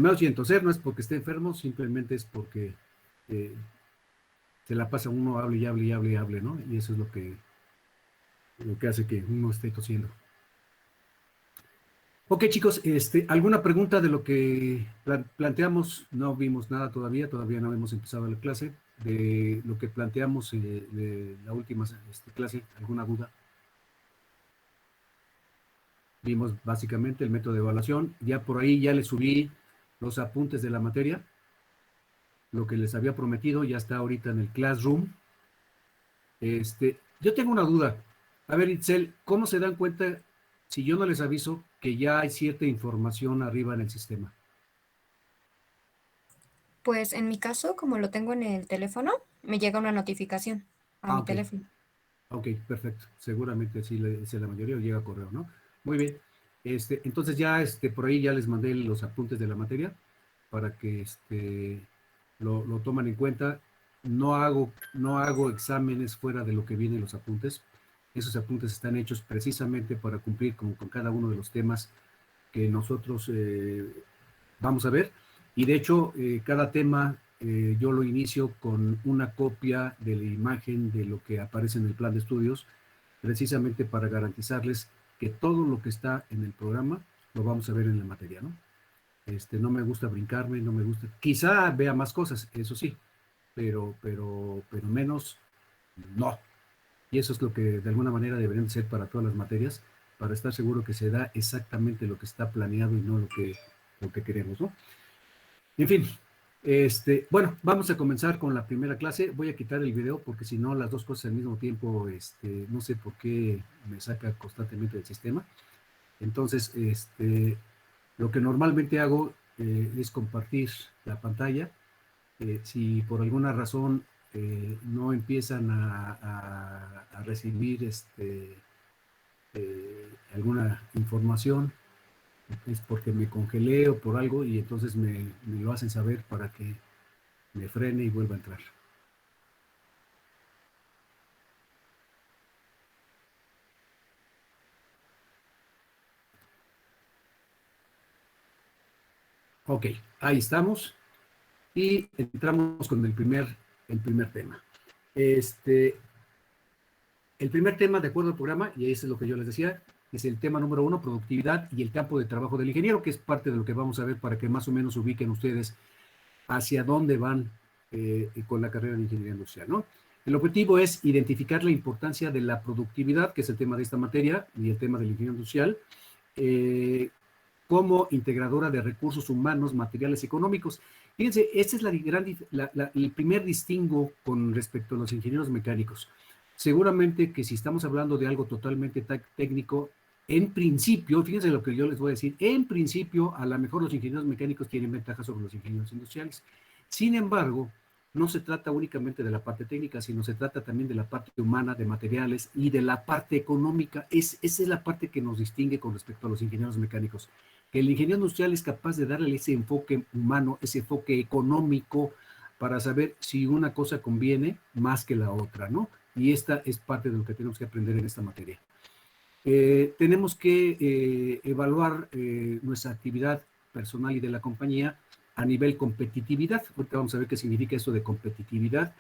mouse y en toser no es porque esté enfermo, simplemente es porque eh, se la pasa uno, hable y hable y hable y hable, ¿no? Y eso es lo que hace que uno esté tosiendo. Ok, chicos, ¿alguna pregunta de lo que planteamos? No vimos nada todavía no hemos empezado la clase. De lo que planteamos de la última clase, ¿alguna duda? Vimos básicamente el método de evaluación. Ya por ahí ya les subí los apuntes de la materia. Lo que les había prometido ya está ahorita en el Classroom. Yo tengo una duda. A ver, Itzel, ¿cómo se dan cuenta si yo no les aviso que ya hay cierta información arriba en el sistema? Pues en mi caso, como lo tengo en el teléfono, me llega una notificación a Ah, mi ok. teléfono. Ok, perfecto. Seguramente sí, la mayoría llega a correo, ¿no? Muy bien. Entonces ya por ahí ya les mandé los apuntes de la materia para que lo toman en cuenta. No hago exámenes fuera de lo que vienen los apuntes. Esos apuntes están hechos precisamente para cumplir con cada uno de los temas que nosotros vamos a ver. Y de hecho, cada tema yo lo inicio con una copia de la imagen de lo que aparece en el plan de estudios, precisamente para garantizarles que todo lo que está en el programa lo vamos a ver en la materia, ¿no? No me gusta brincarme, no me gusta. Quizá vea más cosas, eso sí, pero menos, no. Y eso es lo que de alguna manera deberían ser para todas las materias, para estar seguro que se da exactamente lo que está planeado y no lo que queremos, ¿no? En fin, bueno, vamos a comenzar con la primera clase. Voy a quitar el video porque si no, las dos cosas al mismo tiempo, no sé por qué me saca constantemente del sistema. Entonces, lo que normalmente hago es compartir la pantalla. Si por alguna razón no empiezan a recibir alguna información, es porque me congelé o por algo y entonces me lo hacen saber para que me frene y vuelva a entrar. Ok, ahí estamos y entramos con el primer tema. El primer tema, de acuerdo al programa, y eso es lo que yo les decía, es el tema número 1, productividad y el campo de trabajo del ingeniero, que es parte de lo que vamos a ver para que más o menos ubiquen ustedes hacia dónde van con la carrera de ingeniería industrial, ¿no? El objetivo es identificar la importancia de la productividad, que es el tema de esta materia, y el tema del ingeniería industrial, eh, como integradora de recursos humanos, materiales y económicos. Fíjense, este es el primer distingo con respecto a los ingenieros mecánicos. Seguramente que si estamos hablando de algo totalmente técnico, en principio, fíjense lo que yo les voy a decir, en principio, a lo mejor los ingenieros mecánicos tienen ventaja sobre los ingenieros industriales. Sin embargo, no se trata únicamente de la parte técnica, sino se trata también de la parte humana, de materiales y de la parte económica. Esa es la parte que nos distingue con respecto a los ingenieros mecánicos. Que el ingeniero industrial es capaz de darle ese enfoque humano, ese enfoque económico, para saber si una cosa conviene más que la otra, ¿no? Y esta es parte de lo que tenemos que aprender en esta materia. Tenemos que evaluar nuestra actividad personal y de la compañía a nivel competitividad. Ahorita vamos a ver qué significa esto de competitividad.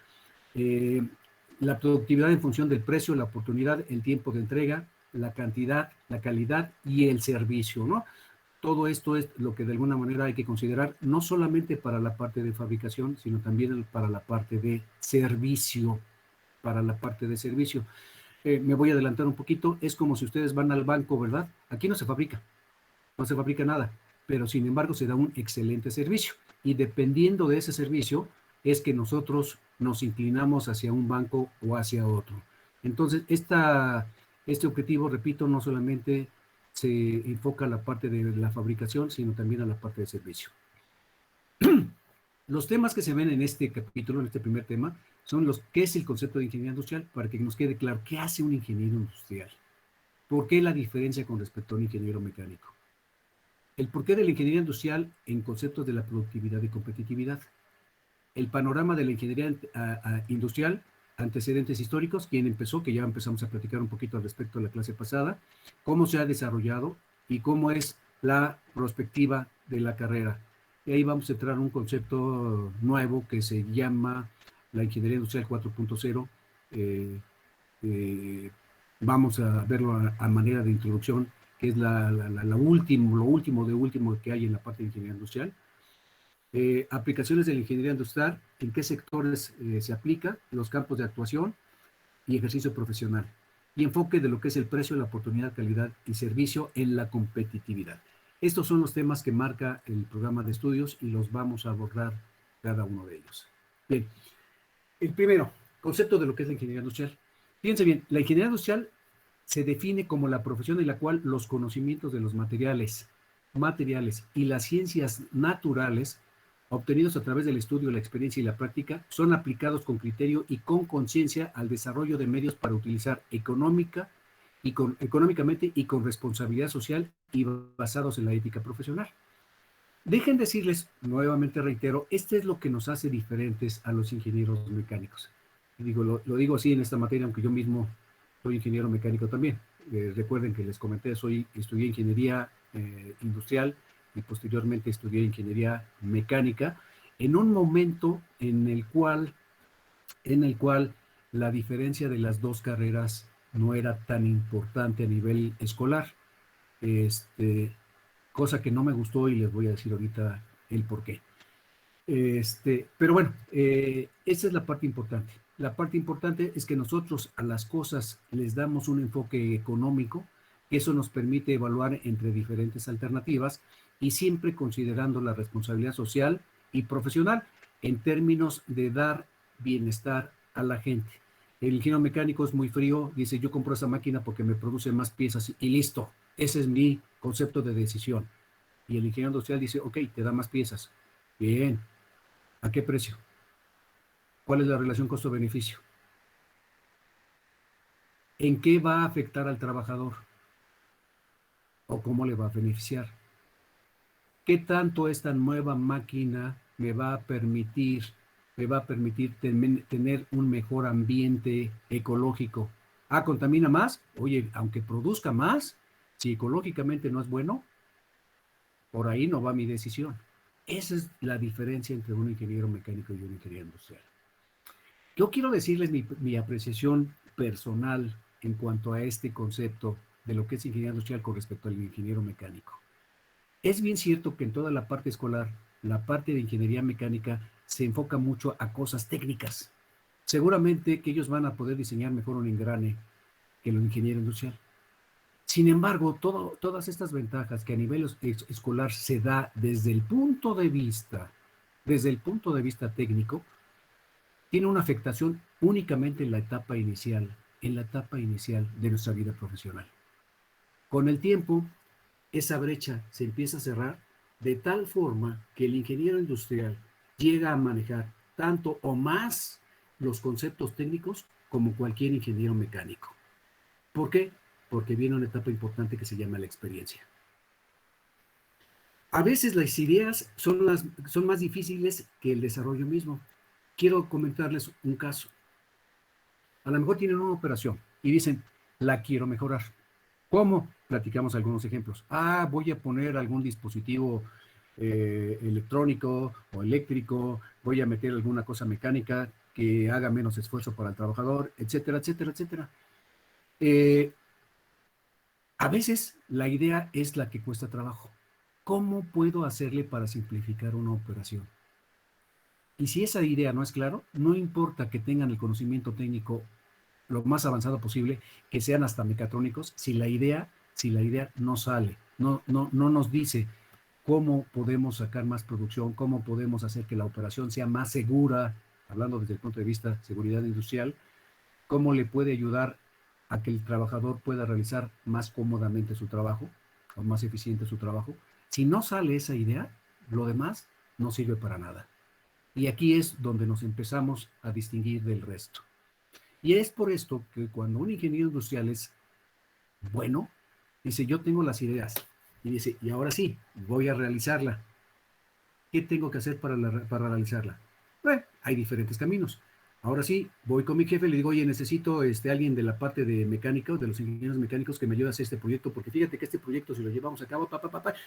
Eh, la productividad en función del precio, la oportunidad, el tiempo de entrega, la cantidad, la calidad y el servicio, ¿no? Todo esto es lo que de alguna manera hay que considerar, no solamente para la parte de fabricación, sino también para la parte de servicio, me voy a adelantar un poquito, es como si ustedes van al banco, ¿verdad? Aquí no se fabrica nada, pero sin embargo se da un excelente servicio. Y dependiendo de ese servicio, es que nosotros nos inclinamos hacia un banco o hacia otro. Entonces, este objetivo, repito, no solamente se enfoca a la parte de la fabricación, sino también a la parte de servicio. Los temas que se ven en este capítulo, en este primer tema, son qué es el concepto de ingeniería industrial, para que nos quede claro qué hace un ingeniero industrial. ¿Por qué la diferencia con respecto a un ingeniero mecánico? El porqué de la ingeniería industrial en conceptos de la productividad y competitividad. El panorama de la ingeniería industrial, antecedentes históricos, quién empezó, que ya empezamos a platicar un poquito al respecto de la clase pasada, cómo se ha desarrollado y cómo es la perspectiva de la carrera. Y ahí vamos a entrar en un concepto nuevo que se llama la ingeniería industrial 4.0. Eh, eh, Vamos a verlo a manera de introducción, que es lo último de último que hay en la parte de ingeniería industrial. Aplicaciones de la ingeniería industrial, en qué sectores se aplica, los campos de actuación y ejercicio profesional. Y enfoque de lo que es el precio, la oportunidad, calidad y servicio en la competitividad. Estos son los temas que marca el programa de estudios y los vamos a abordar cada uno de ellos. Bien, el primero, concepto de lo que es la ingeniería industrial. Fíjense bien, la ingeniería industrial se define como la profesión en la cual los conocimientos de los materiales y las ciencias naturales obtenidos a través del estudio, la experiencia y la práctica son aplicados con criterio y con conciencia al desarrollo de medios para utilizar económicamente y con responsabilidad social y basados en la ética profesional. Dejen decirles, nuevamente reitero, este es lo que nos hace diferentes a los ingenieros mecánicos. Lo digo así en esta materia, aunque yo mismo soy ingeniero mecánico también. Recuerden que les comenté, estudié ingeniería industrial y posteriormente estudié ingeniería mecánica, en un momento en el cual la diferencia de las dos carreras no era tan importante a nivel escolar. Cosa que no me gustó y les voy a decir ahorita el por qué. Pero bueno, esa es la parte importante. La parte importante es que nosotros a las cosas les damos un enfoque económico, que eso nos permite evaluar entre diferentes alternativas y siempre considerando la responsabilidad social y profesional en términos de dar bienestar a la gente. El ingeniero mecánico es muy frío, dice yo compro esa máquina porque me produce más piezas y listo. Ese es mi concepto de decisión. Y el ingeniero industrial dice, ok, te da más piezas. Bien, ¿a qué precio? ¿Cuál es la relación costo-beneficio? ¿En qué va a afectar al trabajador? ¿O cómo le va a beneficiar? ¿Qué tanto esta nueva máquina me va a permitir tener un mejor ambiente ecológico? Ah, ¿contamina más? Oye, aunque produzca más, si ecológicamente no es bueno, por ahí no va mi decisión. Esa es la diferencia entre un ingeniero mecánico y un ingeniero industrial. Yo quiero decirles mi apreciación personal en cuanto a este concepto de lo que es ingeniería industrial con respecto al ingeniero mecánico. Es bien cierto que en toda la parte escolar, la parte de ingeniería mecánica se enfoca mucho a cosas técnicas. Seguramente que ellos van a poder diseñar mejor un engrane que el ingeniero industrial. Sin embargo, todas estas ventajas que a nivel escolar se da desde el punto de vista técnico, tiene una afectación únicamente en la etapa inicial de nuestra vida profesional. Con el tiempo, esa brecha se empieza a cerrar de tal forma que el ingeniero industrial llega a manejar tanto o más los conceptos técnicos como cualquier ingeniero mecánico. ¿Por qué? Porque viene una etapa importante que se llama la experiencia. A veces las ideas son más difíciles que el desarrollo mismo. Quiero comentarles un caso. A lo mejor tienen una operación y dicen, la quiero mejorar. ¿Cómo? Platicamos algunos ejemplos. Voy a poner algún dispositivo electrónico o eléctrico, voy a meter alguna cosa mecánica que haga menos esfuerzo para el trabajador, etcétera, etcétera, etcétera. A veces la idea es la que cuesta trabajo. ¿Cómo puedo hacerle para simplificar una operación? Y si esa idea no es claro, no importa que tengan el conocimiento técnico lo más avanzado posible, que sean hasta mecatrónicos, si la idea no sale, no nos dice cómo podemos sacar más producción, cómo podemos hacer que la operación sea más segura, hablando desde el punto de vista de seguridad industrial, cómo le puede ayudar a que el trabajador pueda realizar más cómodamente su trabajo o más eficiente su trabajo. Si no sale esa idea, lo demás no sirve para nada. Y aquí es donde nos empezamos a distinguir del resto. Y es por esto que cuando un ingeniero industrial es bueno, dice, yo tengo las ideas. Y dice, y ahora sí, voy a realizarla. ¿Qué tengo que hacer para realizarla? Bueno, hay diferentes caminos. Ahora sí, voy con mi jefe, le digo, oye, necesito alguien de la parte de mecánica, de los ingenieros mecánicos que me ayude a hacer este proyecto, porque fíjate que este proyecto, si lo llevamos a cabo,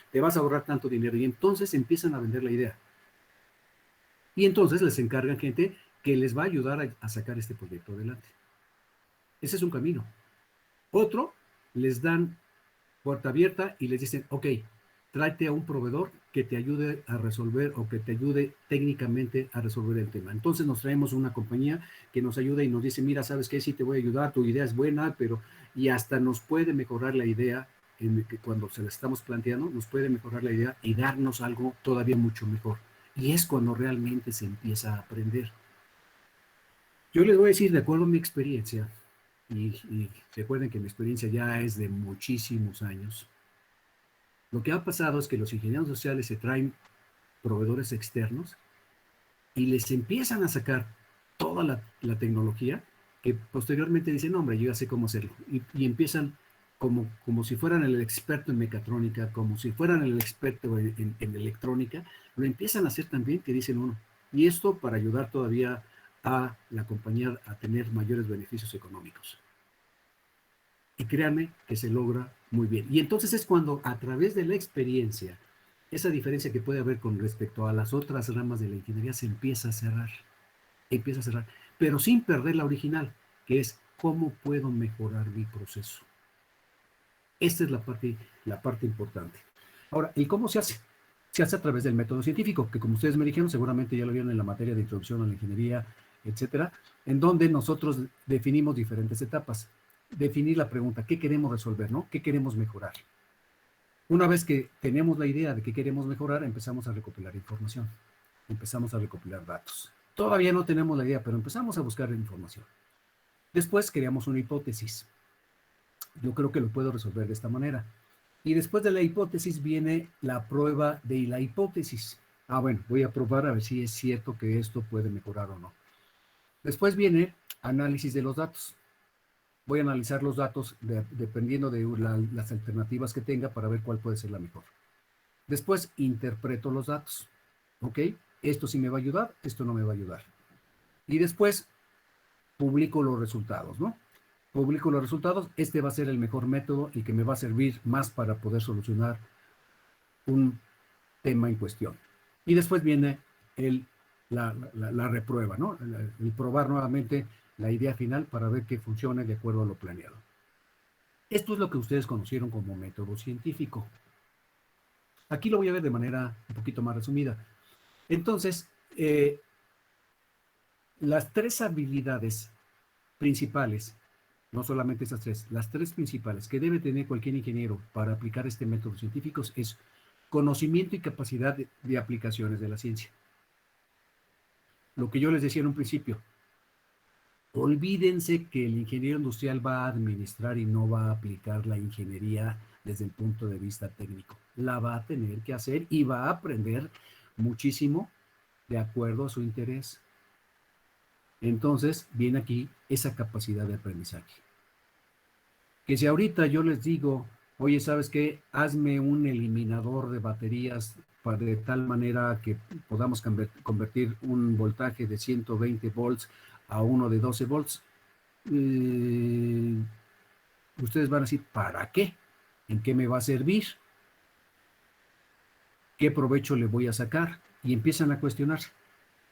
te vas a ahorrar tanto dinero. Y entonces empiezan a vender la idea. Y entonces les encargan gente que les va a ayudar a sacar este proyecto adelante. Ese es un camino. Otro, les dan puerta abierta y les dicen, ok, tráete a un proveedor que te ayude a resolver o que te ayude técnicamente a resolver el tema. Entonces nos traemos una compañía que nos ayuda y nos dice, mira, ¿sabes qué? Sí te voy a ayudar, tu idea es buena, pero y hasta nos puede mejorar la idea que cuando se la estamos planteando, nos puede mejorar la idea y darnos algo todavía mucho mejor. Y es cuando realmente se empieza a aprender. Yo les voy a decir, de acuerdo a mi experiencia, y recuerden que mi experiencia ya es de muchísimos años, lo que ha pasado es que los ingenieros sociales se traen proveedores externos y les empiezan a sacar toda la tecnología que posteriormente dicen, no, hombre, yo ya sé cómo hacerlo. Y empiezan como si fueran el experto en mecatrónica, como si fueran el experto en electrónica, lo empiezan a hacer también que dicen uno. Y esto para ayudar todavía a la compañía a tener mayores beneficios económicos. Y créanme que se logra muy bien. Y entonces es cuando a través de la experiencia, esa diferencia que puede haber con respecto a las otras ramas de la ingeniería se empieza a cerrar, pero sin perder la original, que es cómo puedo mejorar mi proceso. Esta es la parte importante. Ahora, ¿y cómo se hace? Se hace a través del método científico, que como ustedes me dijeron, seguramente ya lo vieron en la materia de introducción a la ingeniería, etcétera, en donde nosotros definimos diferentes etapas. Definir la pregunta, ¿qué queremos resolver, no? ¿Qué queremos mejorar? Una vez que tenemos la idea de qué queremos mejorar, empezamos a recopilar información, empezamos a recopilar datos. Todavía no tenemos la idea, pero empezamos a buscar información. Después creamos una hipótesis. Yo creo que lo puedo resolver de esta manera. Y después de la hipótesis viene la prueba de la hipótesis. Ah, bueno, voy a probar a ver si es cierto que esto puede mejorar o no. Después viene análisis de los datos. Voy a analizar los datos dependiendo de las alternativas que tenga para ver cuál puede ser la mejor. Después interpreto los datos. ¿Ok? Esto sí me va a ayudar, esto no me va a ayudar. Y después publico los resultados, ¿no? Publico los resultados, este va a ser el mejor método, el que me va a servir más para poder solucionar un tema en cuestión. Y después viene la reprueba, ¿no? El probar nuevamente la idea final para ver que funcione de acuerdo a lo planeado. Esto es lo que ustedes conocieron como método científico. Aquí lo voy a ver de manera un poquito más resumida. Entonces, las tres habilidades principales, no solamente esas tres, las tres principales que debe tener cualquier ingeniero para aplicar este método científico es conocimiento y capacidad de aplicaciones de la ciencia. Lo que yo les decía en un principio, olvídense que el ingeniero industrial va a administrar y no va a aplicar la ingeniería desde el punto de vista técnico. La va a tener que hacer y va a aprender muchísimo de acuerdo a su interés. Entonces, viene aquí esa capacidad de aprendizaje. Que si ahorita yo les digo, oye, ¿sabes qué? Hazme un eliminador de baterías de tal manera que podamos convertir un voltaje de 120 volts a uno de 12 volts. Ustedes van a decir, ¿para qué? ¿En qué me va a servir? ¿Qué provecho le voy a sacar? Y empiezan a cuestionarse.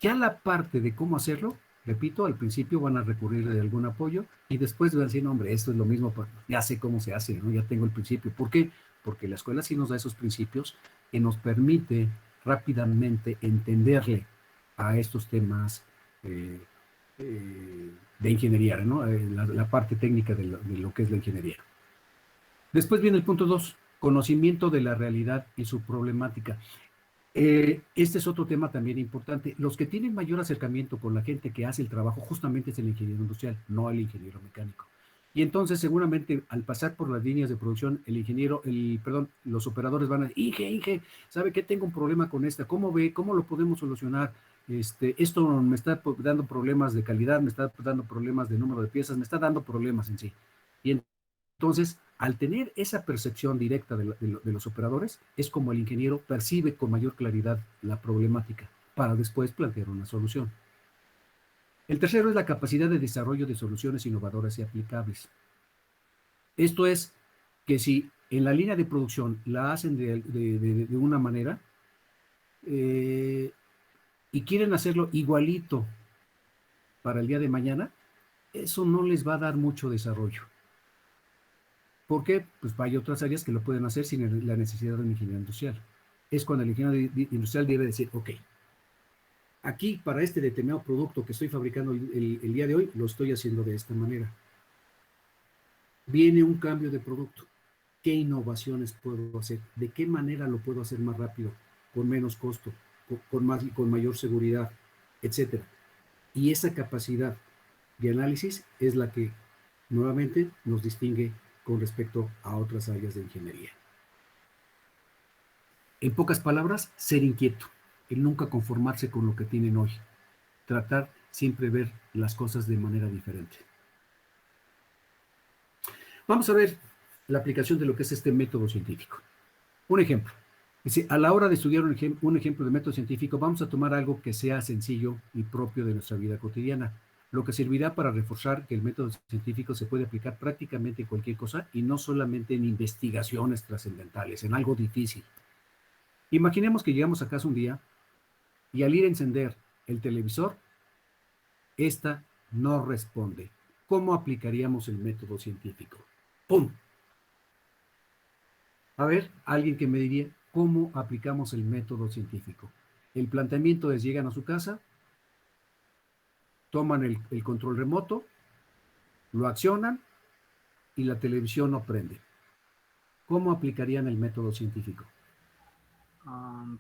Ya la parte de cómo hacerlo, repito, al principio van a recurrir de algún apoyo y después van a decir, hombre, esto es lo mismo, ya sé cómo se hace, ¿no? Ya tengo el principio. ¿Por qué? Porque la escuela sí nos da esos principios que nos permite rápidamente entenderle a estos temas de ingeniería, ¿no? La parte técnica de lo que es la ingeniería. Después viene el punto 2, conocimiento de la realidad y su problemática. Este es otro tema también importante. Los que tienen mayor acercamiento con la gente que hace el trabajo justamente es el ingeniero industrial, no el ingeniero mecánico. Y entonces seguramente al pasar por las líneas de producción, los operadores van a decir, Inge, ¿sabe qué? Tengo un problema con esta. ¿Cómo ve? ¿Cómo lo podemos solucionar? Esto me está dando problemas de calidad, me está dando problemas de número de piezas, me está dando problemas en sí. Y entonces, al tener esa percepción directa de los operadores, es como el ingeniero percibe con mayor claridad la problemática para después plantear una solución. El tercero es la capacidad de desarrollo de soluciones innovadoras y aplicables. Esto es que si en la línea de producción la hacen de una manera y quieren hacerlo igualito para el día de mañana, eso no les va a dar mucho desarrollo. ¿Por qué? Pues hay otras áreas que lo pueden hacer sin la necesidad de un ingeniero industrial. Es cuando el ingeniero industrial debe decir, ok, aquí para este determinado producto que estoy fabricando el día de hoy, lo estoy haciendo de esta manera. Viene un cambio de producto. ¿Qué innovaciones puedo hacer? ¿De qué manera lo puedo hacer más rápido, con menos costo, con mayor seguridad, etcétera? Y esa capacidad de análisis es la que nuevamente nos distingue con respecto a otras áreas de ingeniería. En pocas palabras, ser inquieto, el nunca conformarse con lo que tienen hoy, tratar siempre ver las cosas de manera diferente. Vamos a ver la aplicación de lo que es este método científico. Un ejemplo. Dice, a la hora de estudiar un ejemplo de método científico, vamos a tomar algo que sea sencillo y propio de nuestra vida cotidiana, lo que servirá para reforzar que el método científico se puede aplicar prácticamente en cualquier cosa y no solamente en investigaciones trascendentales, en algo difícil. Imaginemos que llegamos a casa un día y al ir a encender el televisor, esta no responde. ¿Cómo aplicaríamos el método científico? ¡Pum! A ver, alguien que me diría, ¿cómo aplicamos el método científico? El planteamiento es, llegan a su casa, toman el control remoto, lo accionan y la televisión no prende. ¿Cómo aplicarían el método científico?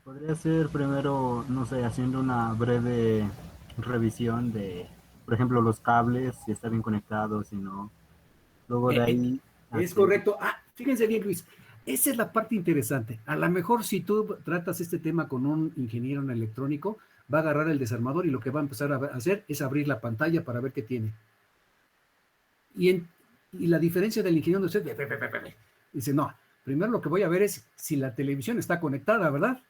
Podría ser primero, no sé, haciendo una breve revisión de, por ejemplo, los cables, si están bien conectados, si no. Luego de ahí... Es correcto. Fíjense bien, Luis. Esa es la parte interesante. A lo mejor si tú tratas este tema con un ingeniero en electrónico, va a agarrar el desarmador y lo que va a empezar a hacer es abrir la pantalla para ver qué tiene. Y la diferencia del ingeniero industrial, dice, no, primero lo que voy a ver es si la televisión está conectada, ¿verdad?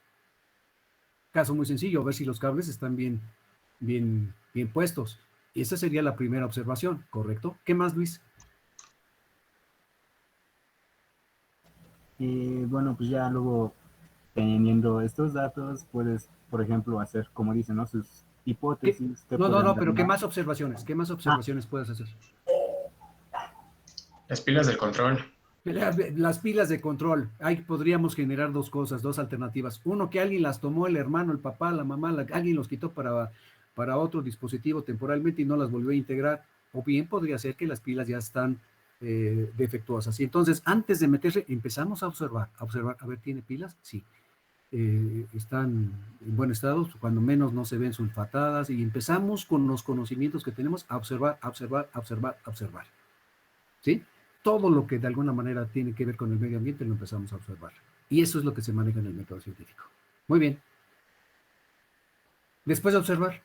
Caso muy sencillo, ver si los cables están bien puestos. Y esa sería la primera observación, ¿correcto? ¿Qué más, Luis? Y bueno, pues ya luego, teniendo estos datos, puedes, por ejemplo, hacer, como dicen, ¿no? Sus hipótesis. No, pero ¿qué más observaciones? ¿Qué más observaciones puedes hacer? Las pilas del control. Las pilas de control. Ahí podríamos generar dos cosas, dos alternativas. Uno, que alguien las tomó, el hermano, el papá, la mamá, alguien los quitó para otro dispositivo temporalmente y no las volvió a integrar. O bien podría ser que las pilas ya están defectuosas. Y entonces, antes de meterse, empezamos a observar, a ver, ¿tiene pilas? Sí. Están en buen estado, cuando menos no se ven sulfatadas, y empezamos con los conocimientos que tenemos a observar. ¿Sí? Todo lo que de alguna manera tiene que ver con el medio ambiente lo empezamos a observar. Y eso es lo que se maneja en el método científico. Muy bien. Después de observar.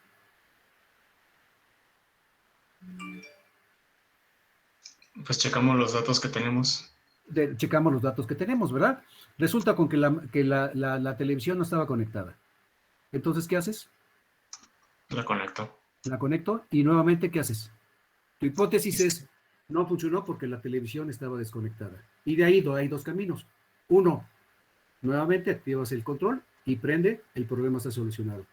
Pues checamos los datos que tenemos. Checamos los datos que tenemos, ¿verdad? Resulta con que la televisión no estaba conectada. Entonces, ¿qué haces? La conecto. La conecto y nuevamente, ¿qué haces? Tu hipótesis es, no funcionó porque la televisión estaba desconectada. Y de ahí hay dos caminos. Uno, nuevamente activas el control y prende, el problema está solucionado.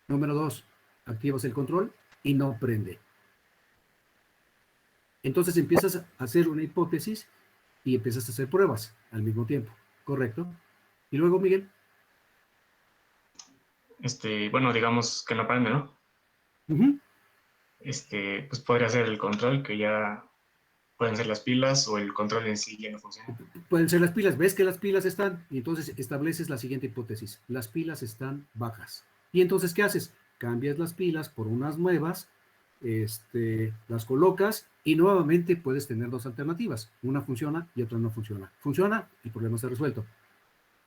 Número dos, activas el control y no prende. Entonces empiezas a hacer una hipótesis y empiezas a hacer pruebas al mismo tiempo, ¿correcto? Y luego, Miguel. Bueno, digamos que no prende, ¿no? Uh-huh. Pues podría ser el control, que ya pueden ser las pilas, o el control en sí ya no funciona. Pueden ser las pilas. Ves que las pilas están, y entonces estableces la siguiente hipótesis. Las pilas están bajas. Y entonces, ¿qué haces? Cambias las pilas por unas nuevas, las colocas, y nuevamente puedes tener dos alternativas. Una funciona y otra no funciona. Funciona, el problema está resuelto.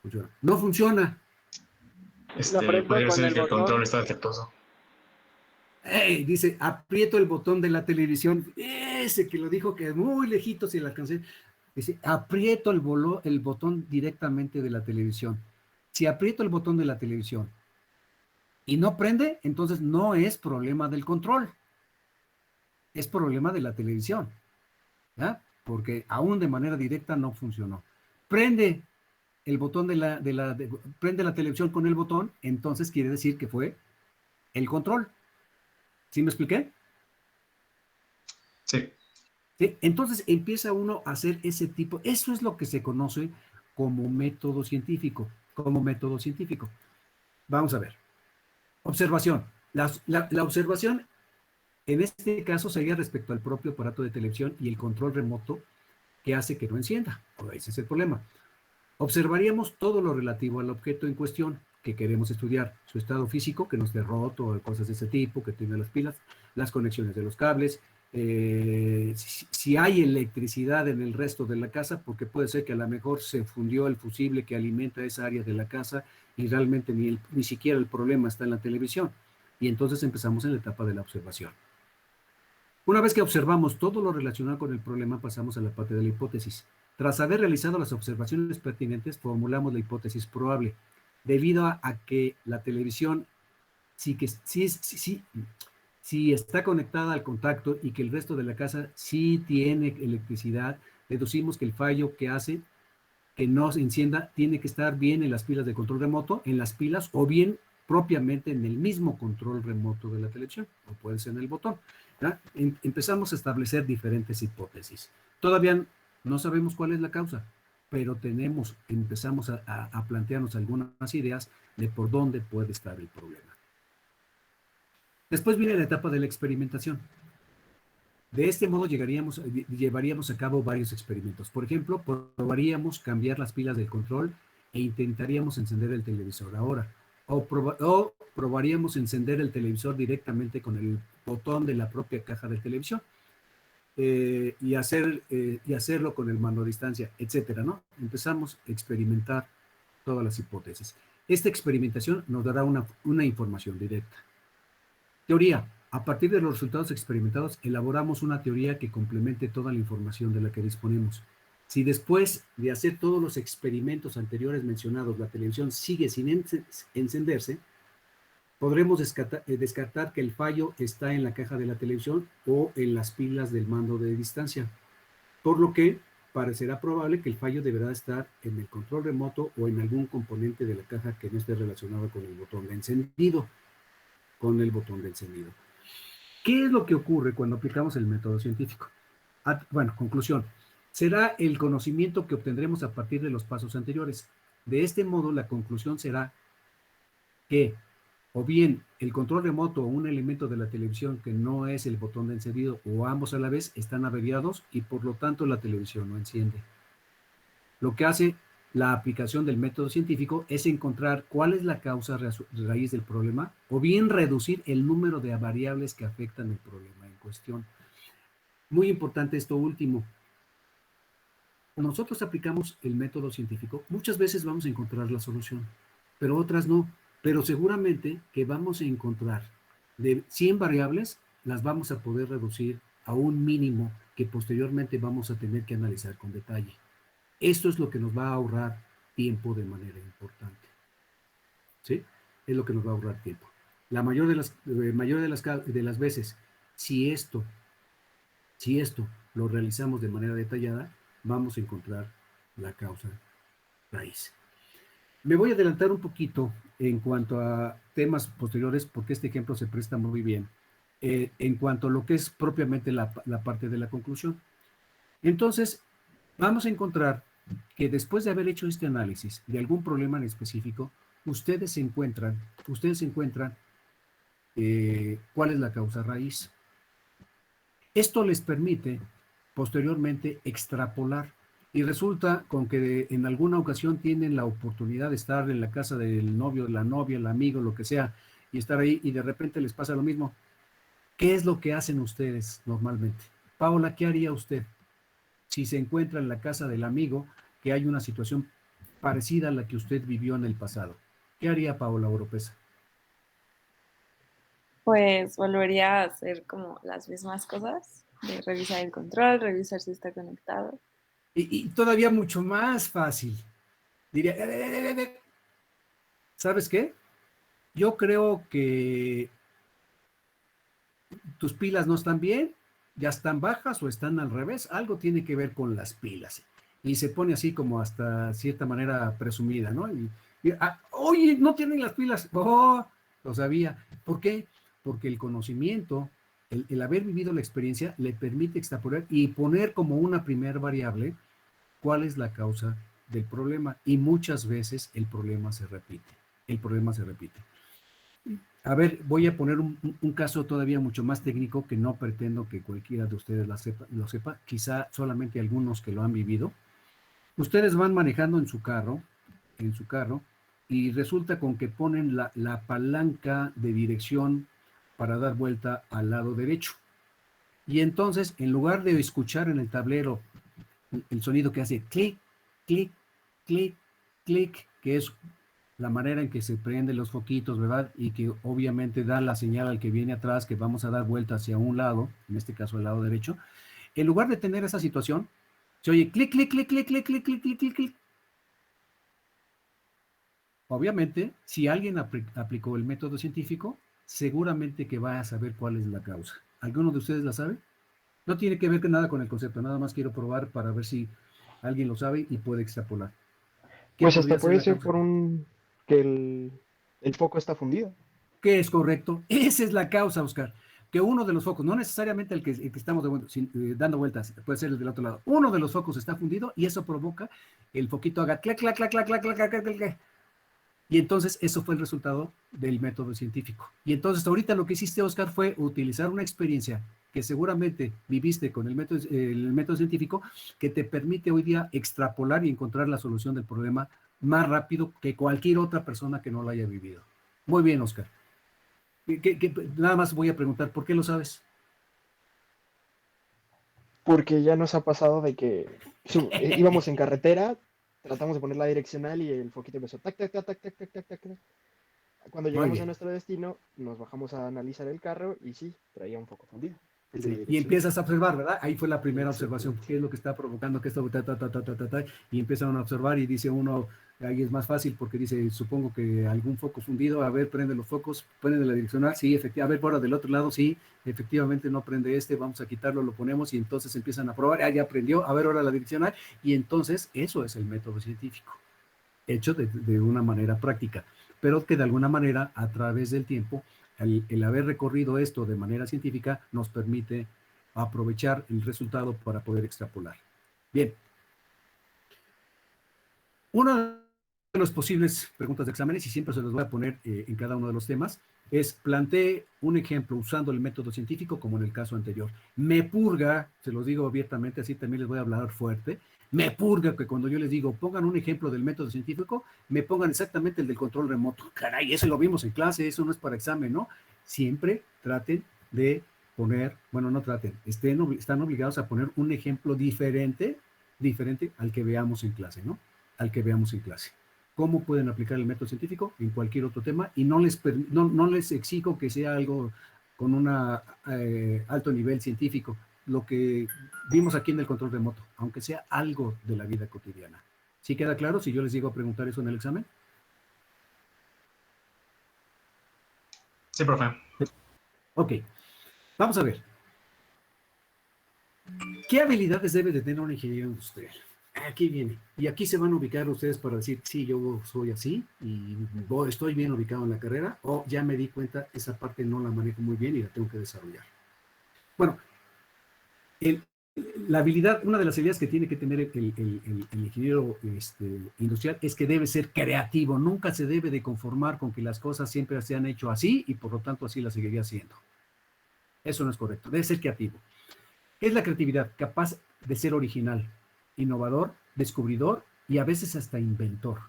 Funciona. No funciona. Podría ser que el control está defectuoso. Hey, dice, aprieto el botón de la televisión. Ese que lo dijo que es muy lejito, si la alcancé. Dice, aprieto el botón directamente de la televisión. Si aprieto el botón de la televisión y no prende, entonces no es problema del control. es problema de la televisión, ¿ya? Porque aún de manera directa no funcionó. Prende el botón prende la televisión con el botón, entonces quiere decir que fue el control. ¿Sí me expliqué? Sí. ¿Sí? Entonces empieza uno a hacer ese tipo, eso es lo que se conoce como método científico, Vamos a ver. Observación. La observación en este caso sería respecto al propio aparato de televisión y el control remoto que hace que no encienda. Ese es el problema. Observaríamos todo lo relativo al objeto en cuestión que queremos estudiar, su estado físico, que no esté roto, cosas de ese tipo, que tiene las pilas, las conexiones de los cables, si hay electricidad en el resto de la casa, porque puede ser que a lo mejor se fundió el fusible que alimenta esa área de la casa y realmente ni siquiera el problema está en la televisión. Y entonces empezamos en la etapa de la observación. Una vez que observamos todo lo relacionado con el problema, pasamos a la parte de la hipótesis. Tras haber realizado las observaciones pertinentes, formulamos la hipótesis probable, debido a que la televisión sí está conectada al contacto y que el resto de la casa sí tiene electricidad, deducimos que el fallo que hace que no se encienda tiene que estar bien en las pilas de control remoto, en las pilas, o bien propiamente en el mismo control remoto de la televisión, o puede ser en el botón. Empezamos a establecer diferentes hipótesis. Todavía no sabemos cuál es la causa, pero empezamos a plantearnos algunas ideas de por dónde puede estar el problema. Después viene la etapa de la experimentación. De este modo llevaríamos a cabo varios experimentos. Por ejemplo, probaríamos cambiar las pilas del control e intentaríamos encender el televisor ahora. O probaríamos encender el televisor directamente con el botón de la propia caja de televisión y hacerlo con el mando a distancia, etcétera, ¿no? Empezamos a experimentar todas las hipótesis. Esta experimentación nos dará una información directa. Teoría. A partir de los resultados experimentados, elaboramos una teoría que complemente toda la información de la que disponemos. Si después de hacer todos los experimentos anteriores mencionados, la televisión sigue sin encenderse, podremos descartar que el fallo está en la caja de la televisión o en las pilas del mando de distancia, por lo que parecerá probable que el fallo deberá estar en el control remoto o en algún componente de la caja que no esté relacionado con el botón de encendido. ¿Qué es lo que ocurre cuando aplicamos el método científico? Bueno, conclusión. Será el conocimiento que obtendremos a partir de los pasos anteriores. De este modo, la conclusión será que o bien el control remoto o un elemento de la televisión que no es el botón de encendido o ambos a la vez están averiados y por lo tanto la televisión no enciende. Lo que hace la aplicación del método científico es encontrar cuál es la causa raíz del problema o bien reducir el número de variables que afectan el problema en cuestión. Muy importante esto último. Nosotros aplicamos el método científico, muchas veces vamos a encontrar la solución, pero otras no. Pero seguramente que vamos a encontrar de 100 variables, las vamos a poder reducir a un mínimo que posteriormente vamos a tener que analizar con detalle. Esto es lo que nos va a ahorrar tiempo de manera importante. ¿Sí? Es lo que nos va a ahorrar tiempo. La mayor de las veces, si esto lo realizamos de manera detallada, vamos a encontrar la causa raíz. Me voy a adelantar un poquito en cuanto a temas posteriores, porque este ejemplo se presta muy bien, en cuanto a lo que es propiamente la parte de la conclusión. Entonces, vamos a encontrar que después de haber hecho este análisis de algún problema en específico, ustedes encuentran cuál es la causa raíz. Esto les permite posteriormente extrapolar y resulta con que en alguna ocasión tienen la oportunidad de estar en la casa del novio, la novia, el amigo, lo que sea, y estar ahí y de repente les pasa lo mismo. ¿Qué es lo que hacen ustedes normalmente? Paola, ¿qué haría usted si se encuentra en la casa del amigo que hay una situación parecida a la que usted vivió en el pasado? ¿Qué haría Paola Oropesa? Pues volvería a hacer como las mismas cosas, de revisar el control, revisar si está conectado. Y todavía mucho más fácil. Diría, ¿sabes qué? Yo creo que tus pilas no están bien, ya están bajas o están al revés, algo tiene que ver con las pilas. Y se pone así como hasta cierta manera presumida, ¿no? Oye, no tienen las pilas. Oh, lo sabía. ¿Por qué? Porque el conocimiento, el haber vivido la experiencia, le permite extrapolar y poner como una primera variable cuál es la causa del problema. Y muchas veces el problema se repite. El problema se repite. A ver, voy a poner un caso todavía mucho más técnico que no pretendo que cualquiera de ustedes lo sepa, quizá solamente algunos que lo han vivido. Ustedes van manejando en su carro, y resulta con que ponen la palanca de dirección para dar vuelta al lado derecho. Y entonces, en lugar de escuchar en el tablero el sonido que hace clic, clic, clic, clic, que es la manera en que se prenden los foquitos, ¿verdad? Y que obviamente da la señal al que viene atrás que vamos a dar vuelta hacia un lado, en este caso el lado derecho. En lugar de tener esa situación, se oye clic, clic, clic, clic, clic, clic, clic, clic, clic, clic. Obviamente, si alguien aplicó el método científico, seguramente que va a saber cuál es la causa. ¿Alguno de ustedes la sabe? No tiene que ver nada con el concepto, nada más quiero probar para ver si alguien lo sabe y puede extrapolar. Pues hasta puede ser por que el foco está fundido. ¿Qué es correcto? Esa es la causa, Oscar. Que uno de los focos, no necesariamente el que estamos dando vueltas, puede ser el del otro lado. Uno de los focos está fundido y eso provoca el foquito haga clac, clac, clac, clac, clac, clac, clac, clac, clac. Y entonces eso fue el resultado del método científico. Y entonces ahorita lo que hiciste, Oscar, fue utilizar una experiencia que seguramente viviste con el método científico que te permite hoy día extrapolar y encontrar la solución del problema más rápido que cualquier otra persona que no lo haya vivido. Muy bien, Oscar. Nada más voy a preguntar, ¿por qué lo sabes? Porque ya nos ha pasado de que íbamos en carretera, tratamos de poner la direccional y el foquito empezó tac, tac, tac, tac, tac, tac, tac, tac. Cuando llegamos a nuestro destino, nos bajamos a analizar el carro y sí, traía un foco fundido. Sí, y empiezas a observar, ¿verdad? Ahí fue la primera observación. ¿Qué es lo que está provocando que esto? Y empiezan a observar y dice uno, ahí es más fácil porque dice, supongo que algún foco fundido, a ver, prende los focos, prende la direccional, sí, efectivamente, a ver, por del otro lado, sí, efectivamente no prende este, vamos a quitarlo, lo ponemos y entonces empiezan a probar, ya prendió, a ver, ahora la direccional, y entonces eso es el método científico, hecho de una manera práctica, pero que de alguna manera, a través del tiempo, el haber recorrido esto de manera científica nos permite aprovechar el resultado para poder extrapolar. Bien. Una de las posibles preguntas de exámenes, y siempre se los voy a poner en cada uno de los temas, es plantee un ejemplo usando el método científico como en el caso anterior. Me purga, se los digo abiertamente, así también les voy a hablar fuerte, me purga que cuando yo les digo pongan un ejemplo del método científico, me pongan exactamente el del control remoto. Caray, eso lo vimos en clase, eso no es para examen, ¿no? Siempre traten de poner, bueno, no traten, están obligados a poner un ejemplo diferente al que veamos en clase, ¿no? Al que veamos en clase. ¿Cómo pueden aplicar el método científico en cualquier otro tema? Y no les exijo que sea algo con un alto nivel científico, lo que vimos aquí en el control remoto, aunque sea algo de la vida cotidiana. ¿Sí queda claro si yo les llego a preguntar eso en el examen? Sí, profe. Ok, vamos a ver. ¿Qué habilidades debe de tener un ingeniero industrial? Aquí viene. Y aquí se van a ubicar ustedes para decir, sí, yo soy así y estoy bien ubicado en la carrera, o ya me di cuenta, esa parte no la manejo muy bien y la tengo que desarrollar. Bueno, la habilidad, una de las habilidades que tiene que tener el ingeniero industrial es que debe ser creativo. Nunca se debe de conformar con que las cosas siempre se han hecho así y por lo tanto así las seguiría haciendo. Eso no es correcto. Debe ser creativo. ¿Qué es la creatividad? Capaz de ser original, innovador, descubridor y a veces hasta inventor.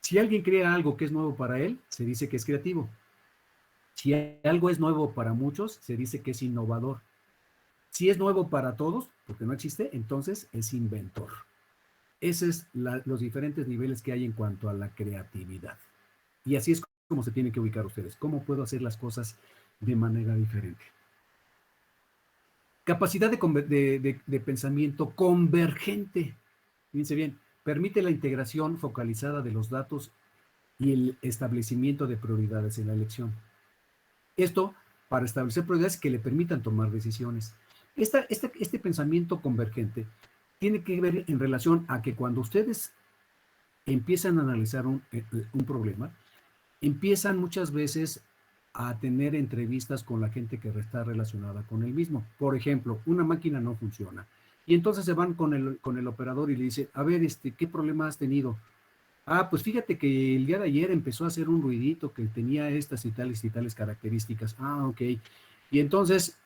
Si alguien crea algo que es nuevo para él, se dice que es creativo. Si algo es nuevo para muchos, se dice que es innovador. Si es nuevo para todos, porque no existe, entonces es inventor. Esos es los diferentes niveles que hay en cuanto a la creatividad. Y así es como se tienen que ubicar ustedes. ¿Cómo puedo hacer las cosas de manera diferente? Capacidad de pensamiento convergente. Fíjense bien, permite la integración focalizada de los datos y el establecimiento de prioridades en la elección. Esto para establecer prioridades que le permitan tomar decisiones. Este pensamiento convergente tiene que ver en relación a que cuando ustedes empiezan a analizar un problema, empiezan muchas veces a tener entrevistas con la gente que está relacionada con el mismo. Por ejemplo, una máquina no funciona. Y entonces se van con el operador y le dicen, a ver, ¿qué problema has tenido? Ah, pues fíjate que el día de ayer empezó a hacer un ruidito que tenía estas y tales características. Ah, ok. Y entonces,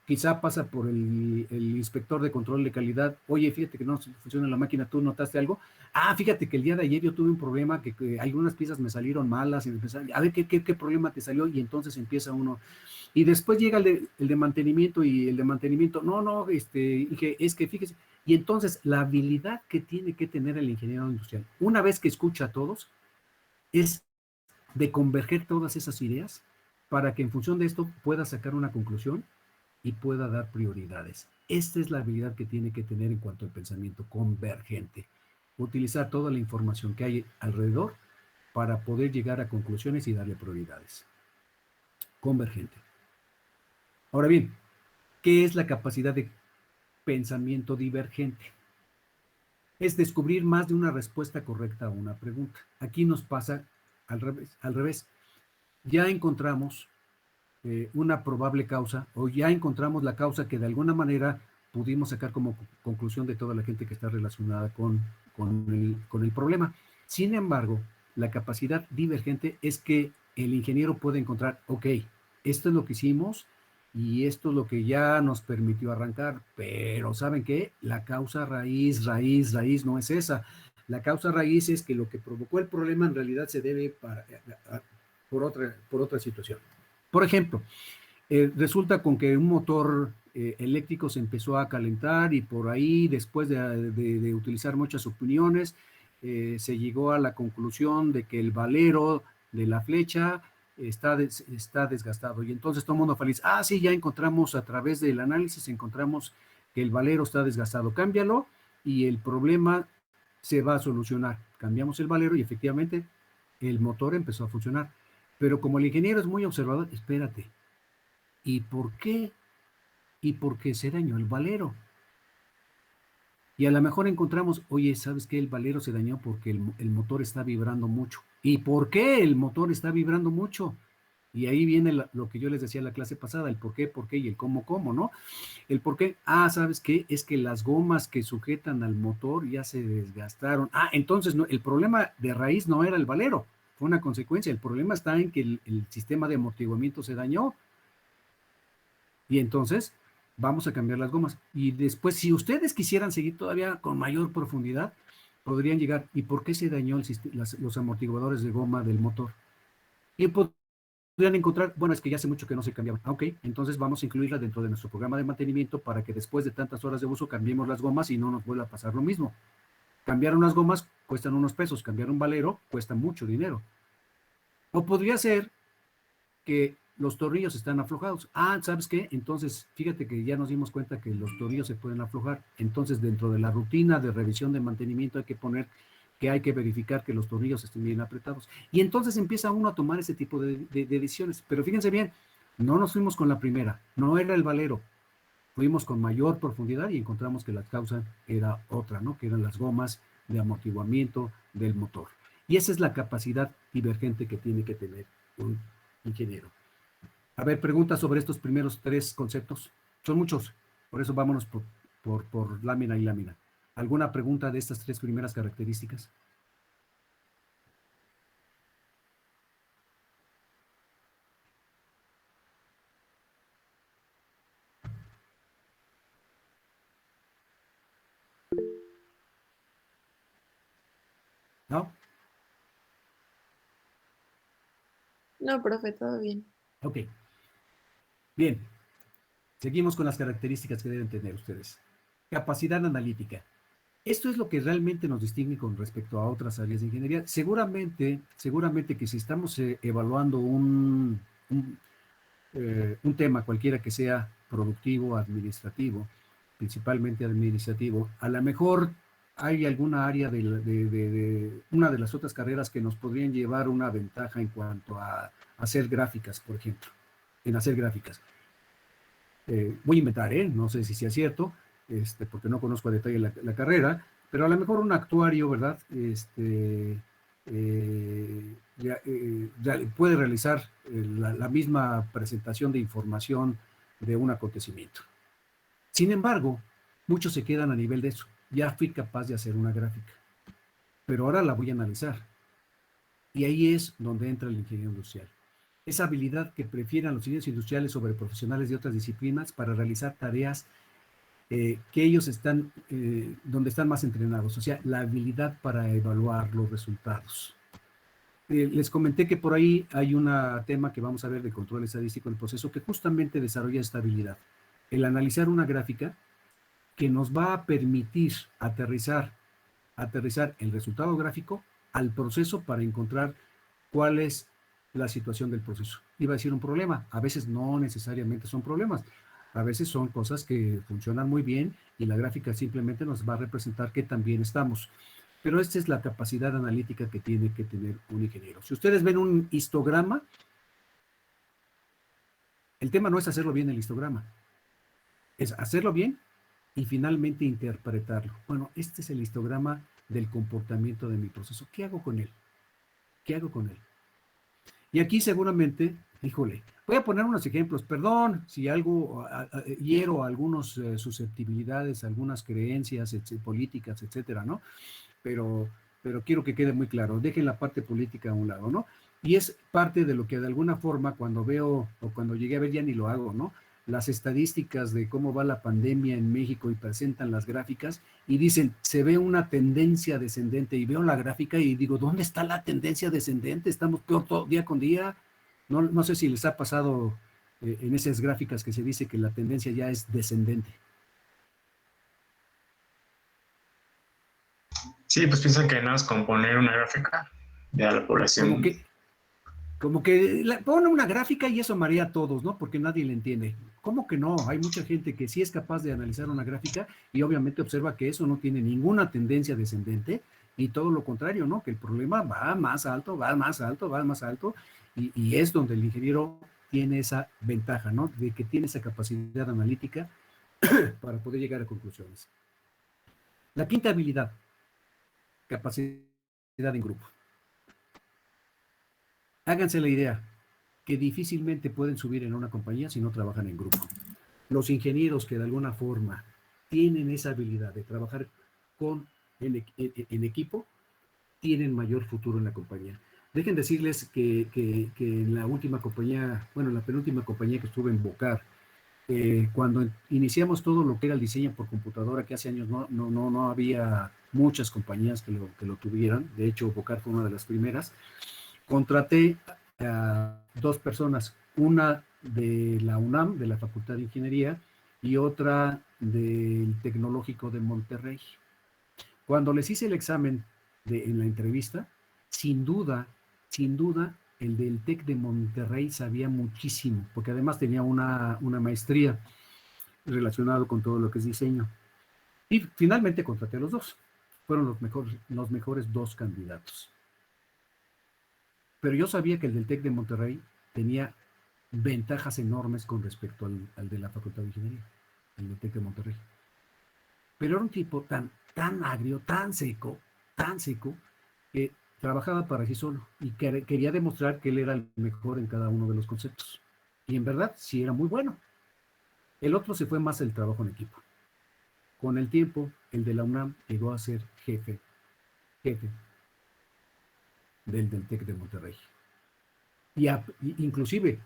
quizá pasa por el inspector de control de calidad. Oye, fíjate que no funciona la máquina, ¿tú notaste algo? Ah, fíjate que el día de ayer yo tuve un problema, que algunas piezas me salieron malas. A ver, ¿qué problema te salió? Y entonces empieza uno. Y después llega el de mantenimiento, y el de mantenimiento, no, dije, es que fíjese. Y entonces la habilidad que tiene que tener el ingeniero industrial, una vez que escucha a todos, es de converger todas esas ideas para que en función de esto pueda sacar una conclusión y pueda dar prioridades. Esta es la habilidad que tiene que tener en cuanto al pensamiento convergente. Utilizar toda la información que hay alrededor para poder llegar a conclusiones y darle prioridades. Convergente. Ahora bien, ¿qué es la capacidad de pensamiento divergente? Es descubrir más de una respuesta correcta a una pregunta. Aquí nos pasa al revés. Ya encontramos una probable causa, o ya encontramos la causa que de alguna manera pudimos sacar como conclusión de toda la gente que está relacionada con el problema. Sin embargo, la capacidad divergente es que el ingeniero puede encontrar, ok, esto es lo que hicimos y esto es lo que ya nos permitió arrancar, pero ¿saben qué? La causa raíz no es esa. La causa raíz es que lo que provocó el problema en realidad se debe por otra situación. Por ejemplo, resulta con que un motor eléctrico se empezó a calentar y por ahí, después de utilizar muchas opiniones, se llegó a la conclusión de que el valero de la flecha está desgastado. Y entonces todo el mundo feliz, sí, ya encontramos a través del análisis, encontramos que el valero está desgastado. Cámbialo y el problema se va a solucionar. Cambiamos el valero y efectivamente el motor empezó a funcionar. Pero como el ingeniero es muy observador, espérate, ¿y por qué? ¿Y por qué se dañó el valero? Y a lo mejor encontramos, oye, ¿sabes qué? El valero se dañó porque el motor está vibrando mucho. ¿Y por qué el motor está vibrando mucho? Y ahí viene lo que yo les decía en la clase pasada, el por qué y el cómo, ¿no? El por qué, ¿sabes qué? Es que las gomas que sujetan al motor ya se desgastaron. Entonces no, el problema de raíz no era el valero, fue una consecuencia. El problema está en que el sistema de amortiguamiento se dañó. Y entonces vamos a cambiar las gomas. Y después, si ustedes quisieran seguir todavía con mayor profundidad, podrían llegar, ¿y por qué se dañó los amortiguadores de goma del motor? Y podrían encontrar, bueno, es que ya hace mucho que no se cambiaban. Ok, entonces vamos a incluirla dentro de nuestro programa de mantenimiento para que después de tantas horas de uso cambiemos las gomas y no nos vuelva a pasar lo mismo. Cambiar unas gomas cuestan unos pesos, cambiar un valero cuesta mucho dinero. O podría ser que los tornillos están aflojados. ¿Sabes qué? Entonces, fíjate que ya nos dimos cuenta que los tornillos se pueden aflojar. Entonces, dentro de la rutina de revisión de mantenimiento hay que poner que hay que verificar que los tornillos estén bien apretados. Y entonces empieza uno a tomar ese tipo de decisiones. Pero fíjense bien, no nos fuimos con la primera, no era el valero. Fuimos con mayor profundidad y encontramos que la causa era otra, ¿no? Que eran las gomas de amortiguamiento del motor. Y esa es la capacidad divergente que tiene que tener un ingeniero. A ver, preguntas sobre estos primeros 3 conceptos. Son muchos, por eso vámonos por lámina y lámina. ¿Alguna pregunta de estas 3 primeras características? ¿No? No, profe, todo bien. Ok. Bien. Seguimos con las características que deben tener ustedes. Capacidad analítica. Esto es lo que realmente nos distingue con respecto a otras áreas de ingeniería. Seguramente que si estamos evaluando un tema cualquiera que sea productivo, administrativo, principalmente administrativo, a lo mejor hay alguna área de una de las otras carreras que nos podrían llevar una ventaja en cuanto a hacer gráficas, por ejemplo, en hacer gráficas. voy a inventar, no sé si sea cierto, porque no conozco a detalle la carrera, pero a lo mejor un actuario, ¿verdad? Puede realizar la misma presentación de información de un acontecimiento. Sin embargo, muchos se quedan a nivel de eso. Ya fui capaz de hacer una gráfica, pero ahora la voy a analizar. Y ahí es donde entra el ingeniero industrial. Esa habilidad que prefieran los ingenieros industriales sobre profesionales de otras disciplinas para realizar tareas que ellos están, donde están más entrenados, o sea, la habilidad para evaluar los resultados. Les comenté que por ahí hay un tema que vamos a ver de control estadístico del proceso que justamente desarrolla esta habilidad. El analizar una gráfica que nos va a permitir aterrizar el resultado gráfico al proceso para encontrar cuál es la situación del proceso. Iba a decir un problema, a veces no necesariamente son problemas, a veces son cosas que funcionan muy bien y la gráfica simplemente nos va a representar que también estamos. Pero esta es la capacidad analítica que tiene que tener un ingeniero. Si ustedes ven un histograma, el tema no es hacerlo bien el histograma, es hacerlo bien y finalmente interpretarlo. Bueno, este es el histograma del comportamiento de mi proceso. ¿Qué hago con él? ¿Qué hago con él? Y aquí seguramente, híjole, voy a poner unos ejemplos, perdón si algo hiero algunas susceptibilidades, algunas creencias políticas, etcétera, ¿no? Pero quiero que quede muy claro, dejen la parte política a un lado, ¿no? Y es parte de lo que de alguna forma cuando veo, o cuando llegué a ver ya ni lo hago, ¿no? Las estadísticas de cómo va la pandemia en México y presentan las gráficas y dicen, se ve una tendencia descendente y veo la gráfica y digo, ¿dónde está la tendencia descendente? Estamos peor todo, día con día. No sé si les ha pasado en esas gráficas que se dice que la tendencia ya es descendente. Sí, pues piensan que nada más con poner una gráfica de la población. Como que pone una gráfica y eso marea a todos, ¿no? Porque nadie le entiende. ¿Cómo que no? Hay mucha gente que sí es capaz de analizar una gráfica y obviamente observa que eso no tiene ninguna tendencia descendente y todo lo contrario, ¿no? Que el problema va más alto, va más alto, va más alto y es donde el ingeniero tiene esa ventaja, ¿no? De que tiene esa capacidad analítica para poder llegar a conclusiones. La quinta habilidad, capacidad en grupo. Háganse la idea que difícilmente pueden subir en una compañía si no trabajan en grupo. Los ingenieros que de alguna forma tienen esa habilidad de trabajar en equipo, tienen mayor futuro en la compañía. Dejen decirles que en la última compañía, bueno, en la penúltima compañía que estuve en Vocar, cuando iniciamos todo lo que era el diseño por computadora, que hace años no había muchas compañías que lo tuvieran, de hecho Vocar fue una de las primeras, contraté a 2 personas, una de la UNAM, de la Facultad de Ingeniería, y otra del Tecnológico de Monterrey. Cuando les hice el examen en la entrevista, sin duda, el del TEC de Monterrey sabía muchísimo, porque además tenía una maestría relacionada con todo lo que es diseño. Y finalmente contraté a los 2. Fueron los mejores 2 candidatos. Pero yo sabía que el del TEC de Monterrey tenía ventajas enormes con respecto al de la Facultad de Ingeniería, el del TEC de Monterrey. Pero era un tipo tan agrio, tan seco, que trabajaba para sí solo y quería demostrar que él era el mejor en cada uno de los conceptos. Y en verdad, sí era muy bueno. El otro se fue más el trabajo en equipo. Con el tiempo, el de la UNAM llegó a ser jefe del TEC de Monterrey. Y inclusive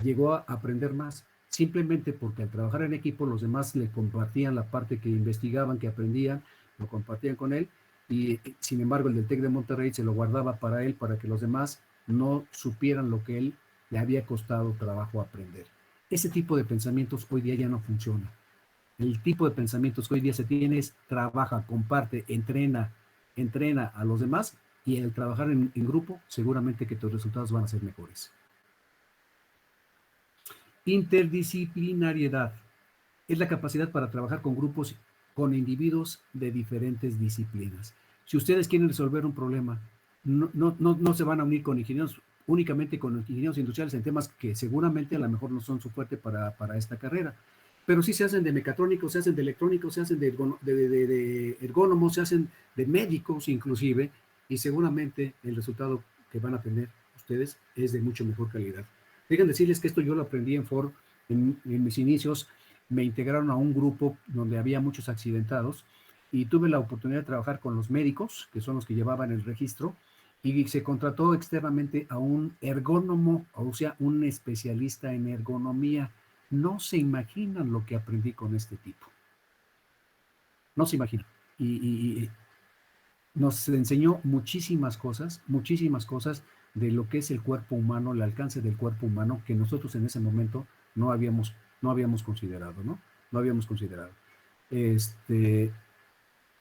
llegó a aprender más, simplemente porque al trabajar en equipo los demás le compartían la parte que investigaban, que aprendían, lo compartían con él, y sin embargo el del TEC de Monterrey se lo guardaba para él, para que los demás no supieran lo que él le había costado trabajo aprender. Ese tipo de pensamientos hoy día ya no funciona. El tipo de pensamientos que hoy día se tiene es trabaja, comparte, entrena a los demás, y al trabajar en grupo, seguramente que tus resultados van a ser mejores. Interdisciplinariedad es la capacidad para trabajar con grupos, con individuos de diferentes disciplinas. Si ustedes quieren resolver un problema, no se van a unir con ingenieros únicamente con ingenieros industriales en temas que seguramente a lo mejor no son su fuerte para esta carrera. Pero sí se hacen de mecatrónicos, se hacen de electrónicos, se hacen de ergónomos, se hacen de médicos inclusive, y seguramente el resultado que van a tener ustedes es de mucho mejor calidad. Dejen decirles que esto yo lo aprendí en Ford, en mis inicios. Me integraron a un grupo donde había muchos accidentados y tuve la oportunidad de trabajar con los médicos, que son los que llevaban el registro, y se contrató externamente a un ergónomo, o sea, un especialista en ergonomía. No se imaginan lo que aprendí con este tipo. No se imaginan. Y nos enseñó muchísimas cosas de lo que es el cuerpo humano, el alcance del cuerpo humano, que nosotros en ese momento no habíamos considerado, ¿no? No habíamos considerado.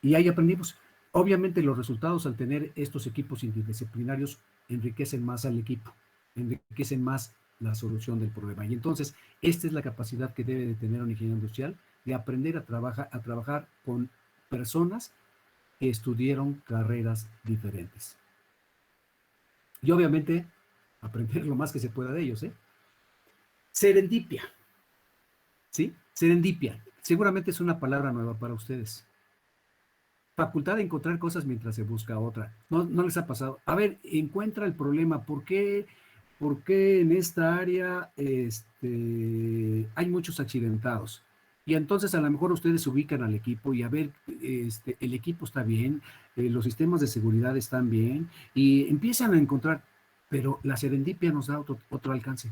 Y ahí aprendimos. Obviamente los resultados al tener estos equipos interdisciplinarios enriquecen más al equipo, enriquecen más la solución del problema. Y entonces, esta es la capacidad que debe de tener un ingeniero industrial, de aprender a trabajar con personas que estudiaron carreras diferentes. Y obviamente, aprender lo más que se pueda de ellos, ¿eh? Serendipia. ¿Sí? Serendipia. Seguramente es una palabra nueva para ustedes. Facultad de encontrar cosas mientras se busca otra. No les ha pasado. A ver, encuentra el problema. ¿Por qué en esta área hay muchos accidentados? Y entonces a lo mejor ustedes se ubican al equipo y a ver, el equipo está bien, los sistemas de seguridad están bien, y empiezan a encontrar, pero la serendipia nos da otro alcance.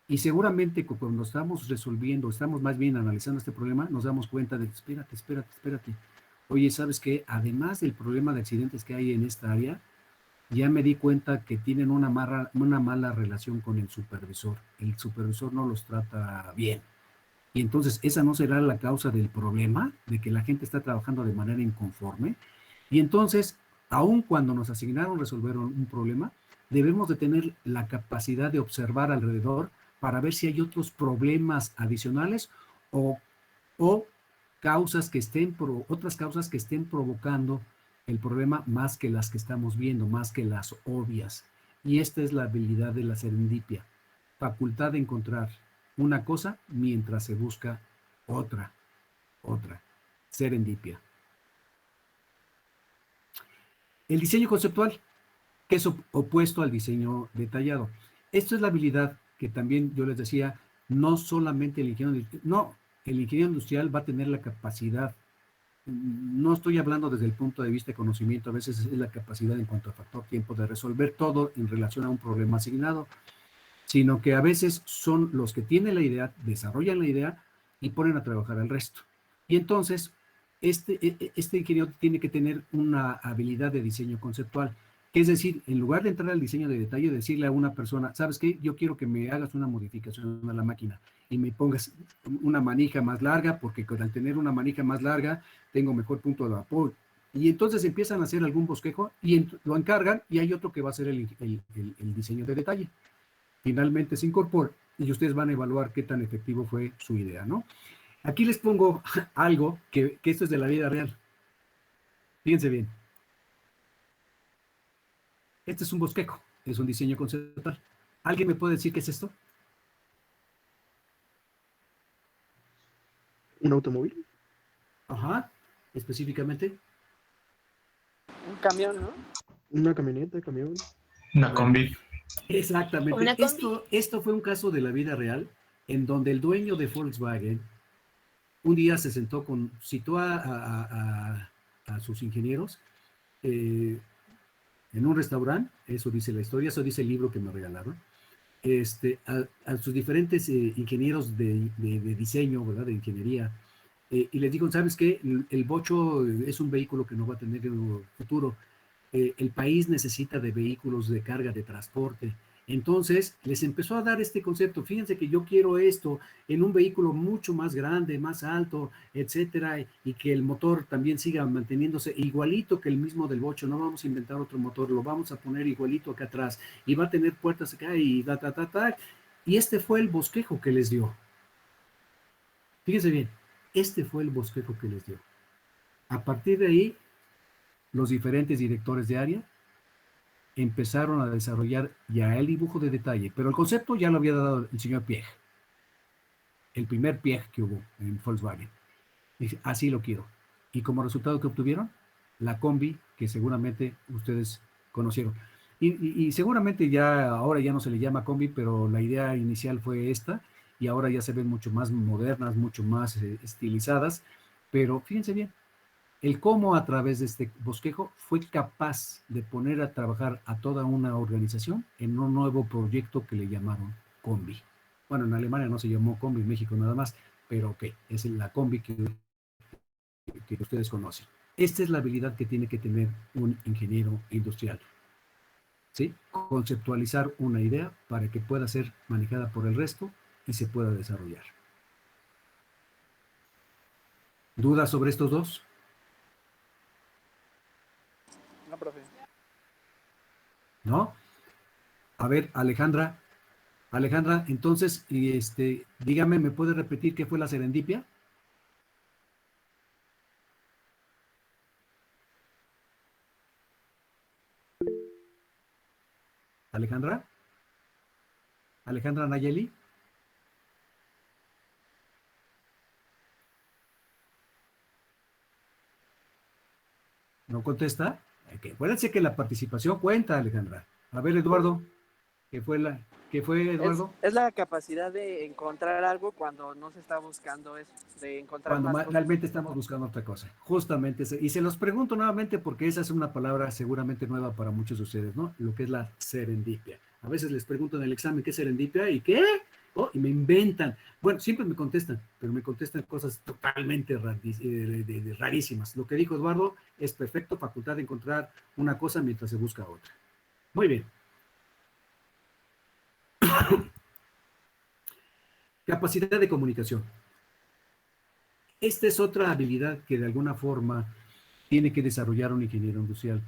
Y seguramente cuando estamos resolviendo, estamos más bien analizando este problema, nos damos cuenta de, espérate. Oye, ¿sabes qué? Además del problema de accidentes que hay en esta área, ya me di cuenta que tienen una mala relación con el supervisor. El supervisor no los trata bien. Y entonces, esa no será la causa del problema, de que la gente está trabajando de manera inconforme. Y entonces, aun cuando nos asignaron resolver un problema, debemos de tener la capacidad de observar alrededor para ver si hay otros problemas adicionales o otras causas que estén provocando el problema más que las que estamos viendo, más que las obvias. Y esta es la habilidad de la serendipia, facultad de encontrar una cosa mientras se busca otra, serendipia. El diseño conceptual, que es opuesto al diseño detallado. Esto es la habilidad que también yo les decía, no solamente el ingeniero industrial va a tener la capacidad, no estoy hablando desde el punto de vista de conocimiento, a veces es la capacidad en cuanto a factor tiempo de resolver todo en relación a un problema asignado, sino que a veces son los que tienen la idea, desarrollan la idea y ponen a trabajar al resto. Y entonces, este ingeniero tiene que tener una habilidad de diseño conceptual, que es decir, en lugar de entrar al diseño de detalle, decirle a una persona, ¿sabes qué? Yo quiero que me hagas una modificación a la máquina y me pongas una manija más larga, porque al tener una manija más larga, tengo mejor punto de vapor. Y entonces empiezan a hacer algún bosquejo y lo encargan, y hay otro que va a hacer el diseño de detalle. Finalmente se incorpora y ustedes van a evaluar qué tan efectivo fue su idea, ¿no? Aquí les pongo algo que esto es de la vida real. Fíjense bien. Este es un bosquejo, es un diseño conceptual. ¿Alguien me puede decir qué es esto? ¿Un automóvil? Ajá, específicamente. Un camión, ¿no? ¿Una camioneta, camión? Una combi. Exactamente. Una combi. Esto fue un caso de la vida real en donde el dueño de Volkswagen un día se sentó citó a sus ingenieros en un restaurante, eso dice la historia, eso dice el libro que me regalaron, a sus diferentes ingenieros de diseño, ¿verdad? De ingeniería, y les digo, ¿sabes qué? El bocho es un vehículo que no va a tener futuro. El país necesita de vehículos de carga, de transporte. Entonces, les empezó a dar este concepto. Fíjense que yo quiero esto en un vehículo mucho más grande, más alto, etcétera, y que el motor también siga manteniéndose igualito que el mismo del bocho. No vamos a inventar otro motor, lo vamos a poner igualito acá atrás y va a tener puertas acá y Y este fue el bosquejo que les dio. Fíjense bien, este fue el bosquejo que les dio. A partir de ahí, los diferentes directores de área empezaron a desarrollar ya el dibujo de detalle, pero el concepto ya lo había dado el señor Piech, el primer Piech que hubo en Volkswagen. Dice, así lo quiero. Y como resultado que obtuvieron, la combi que seguramente ustedes conocieron. Y seguramente ya ahora ya no se le llama combi, pero la idea inicial fue esta, y ahora ya se ven mucho más modernas, mucho más estilizadas, pero fíjense bien, el cómo a través de este bosquejo fue capaz de poner a trabajar a toda una organización en un nuevo proyecto que le llamaron combi. Bueno, en Alemania no se llamó combi, en México nada más, pero ok, es la combi que ustedes conocen. Esta es la habilidad que tiene que tener un ingeniero industrial. ¿Sí? Conceptualizar una idea para que pueda ser manejada por el resto y se pueda desarrollar. ¿Dudas sobre estos dos? No, profe. ¿No? A ver, Alejandra, entonces, dígame, ¿me puede repetir qué fue la serendipia? Alejandra Nayeli. ¿No contesta? Okay. Acuérdense que la participación cuenta, Alejandra. A ver, Eduardo, ¿qué fue Eduardo? Es la capacidad de encontrar algo cuando no se está buscando eso, de encontrar Cuando más cosas. realmente estamos buscando otra cosa. Justamente, y se los pregunto nuevamente porque esa es una palabra seguramente nueva para muchos de ustedes, ¿no? Lo que es la serendipia. A veces les pregunto en el examen qué es serendipia y qué, oh, y me inventan. Bueno, siempre me contestan, pero me contestan cosas totalmente rarísimas. Lo que dijo Eduardo es perfecto, facultad de encontrar una cosa mientras se busca otra. Muy bien. Capacidad de comunicación. Esta es otra habilidad que de alguna forma tiene que desarrollar un ingeniero industrial.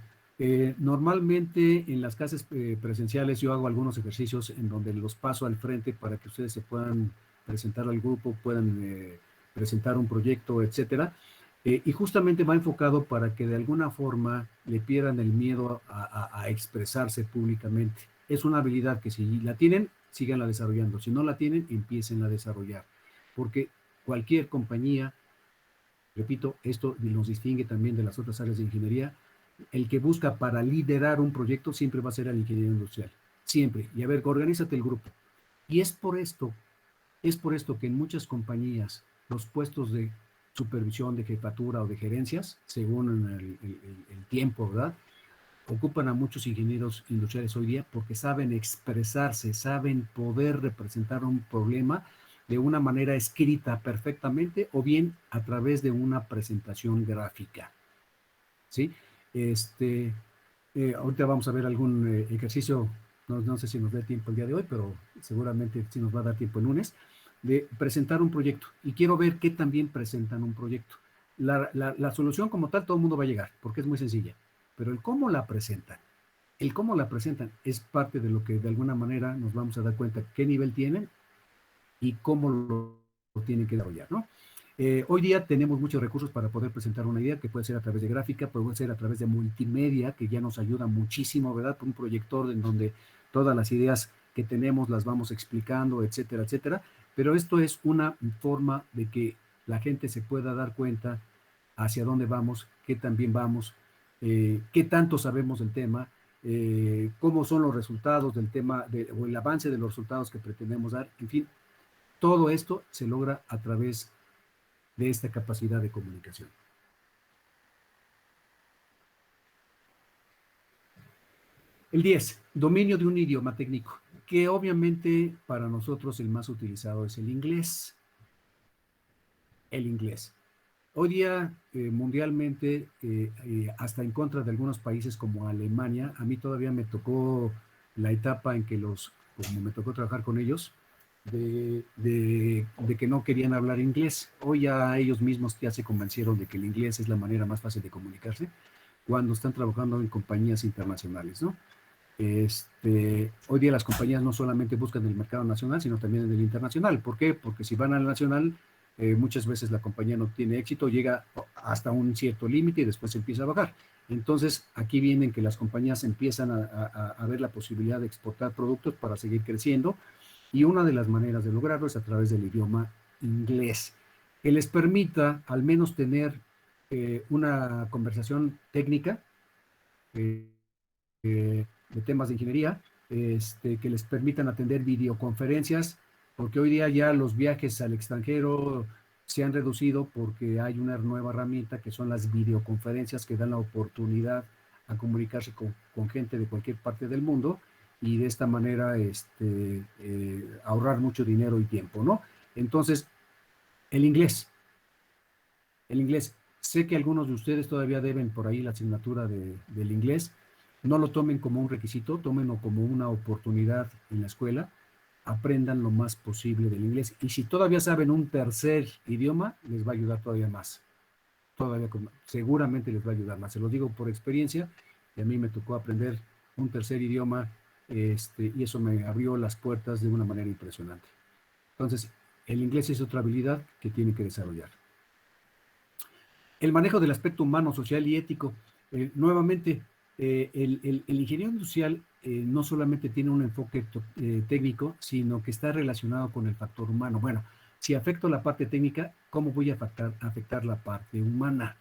Normalmente en las clases presenciales yo hago algunos ejercicios en donde los paso al frente para que ustedes se puedan presentar al grupo, puedan presentar un proyecto, etcétera. Y justamente va enfocado para que de alguna forma le pierdan el miedo a expresarse públicamente. Es una habilidad que si la tienen, síganla desarrollando. Si no la tienen, empiecen a desarrollar. Porque cualquier compañía, repito, esto nos distingue también de las otras áreas de ingeniería, el que busca para liderar un proyecto siempre va a ser el ingeniero industrial. Siempre. Y a ver, organízate el grupo. Y es por esto que en muchas compañías los puestos de supervisión, de jefatura o de gerencias, según el tiempo, ¿verdad?, ocupan a muchos ingenieros industriales hoy día porque saben expresarse, saben poder representar un problema de una manera escrita perfectamente o bien a través de una presentación gráfica. ¿Sí? Ahorita vamos a ver algún ejercicio, no sé si nos dé tiempo el día de hoy, pero seguramente sí nos va a dar tiempo el lunes, de presentar un proyecto. Y quiero ver qué también presentan un proyecto. La solución como tal, todo el mundo va a llegar, porque es muy sencilla. Pero el cómo la presentan es parte de lo que de alguna manera nos vamos a dar cuenta qué nivel tienen y cómo lo tienen que desarrollar, ¿no? Hoy día tenemos muchos recursos para poder presentar una idea, que puede ser a través de gráfica, puede ser a través de multimedia, que ya nos ayuda muchísimo, ¿verdad? Un proyector en donde todas las ideas que tenemos las vamos explicando, etcétera, etcétera. Pero esto es una forma de que la gente se pueda dar cuenta hacia dónde vamos, qué también vamos, qué tanto sabemos del tema, cómo son los resultados del tema, o el avance de los resultados que pretendemos dar, en fin, todo esto se logra a través de esta capacidad de comunicación. El 10, dominio de un idioma técnico, que obviamente para nosotros el más utilizado es el inglés. El inglés. Hoy día, mundialmente, hasta en contra de algunos países como Alemania, a mí todavía me tocó la etapa en que como me tocó trabajar con ellos, de que no querían hablar inglés. Hoy ya ellos mismos ya se convencieron de que el inglés es la manera más fácil de comunicarse cuando están trabajando en compañías internacionales, ¿no? Hoy día las compañías no solamente buscan el mercado nacional, sino también en el internacional. ¿Por qué? Porque si van al nacional, muchas veces la compañía no tiene éxito, llega hasta un cierto límite y después empieza a bajar. Entonces, aquí vienen que las compañías empiezan a ver la posibilidad de exportar productos para seguir creciendo, y una de las maneras de lograrlo es a través del idioma inglés, que les permita al menos tener una conversación técnica de temas de ingeniería, que les permitan atender videoconferencias, porque hoy día ya los viajes al extranjero se han reducido porque hay una nueva herramienta que son las videoconferencias, que dan la oportunidad a comunicarse con gente de cualquier parte del mundo, y de esta manera ahorrar mucho dinero y tiempo, ¿no? Entonces, el inglés. Sé que algunos de ustedes todavía deben por ahí la asignatura del inglés. No lo tomen como un requisito, tómenlo como una oportunidad en la escuela. Aprendan lo más posible del inglés. Y si todavía saben un tercer idioma, les va a ayudar todavía más. Seguramente les va a ayudar más. Se lo digo por experiencia, y a mí me tocó aprender un tercer idioma, y eso me abrió las puertas de una manera impresionante. Entonces, el inglés es otra habilidad que tienen que desarrollar. El manejo del aspecto humano, social y ético. Nuevamente, el ingeniero industrial no solamente tiene un enfoque técnico, sino que está relacionado con el factor humano. Bueno, si afecto la parte técnica, ¿cómo voy a afectar la parte humana?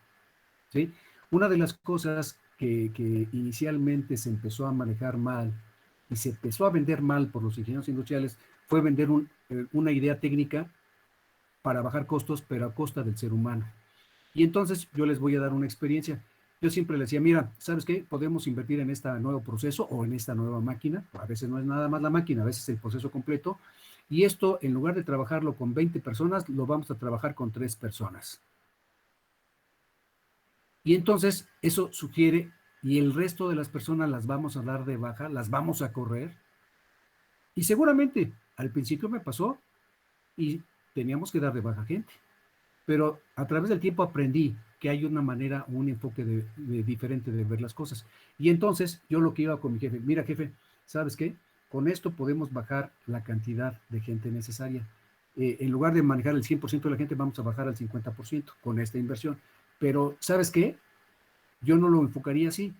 ¿Sí? Una de las cosas que inicialmente se empezó a manejar mal y se empezó a vender mal por los ingenieros industriales fue vender una idea técnica para bajar costos, pero a costa del ser humano. Y entonces yo les voy a dar una experiencia. Yo siempre les decía, mira, ¿sabes qué? Podemos invertir en este nuevo proceso o en esta nueva máquina. A veces no es nada más la máquina, a veces es el proceso completo. Y esto, en lugar de trabajarlo con 20 personas, lo vamos a trabajar con 3 personas. Y entonces eso sugiere, y el resto de las personas las vamos a dar de baja, las vamos a correr. Y seguramente al principio me pasó y teníamos que dar de baja gente. Pero a través del tiempo aprendí que hay una manera, un enfoque diferente de ver las cosas. Y entonces yo lo que iba con mi jefe, mira jefe, ¿sabes qué? Con esto podemos bajar la cantidad de gente necesaria. En lugar de manejar el 100% de la gente, vamos a bajar al 50% con esta inversión. Pero ¿sabes qué? Yo no lo enfocaría así.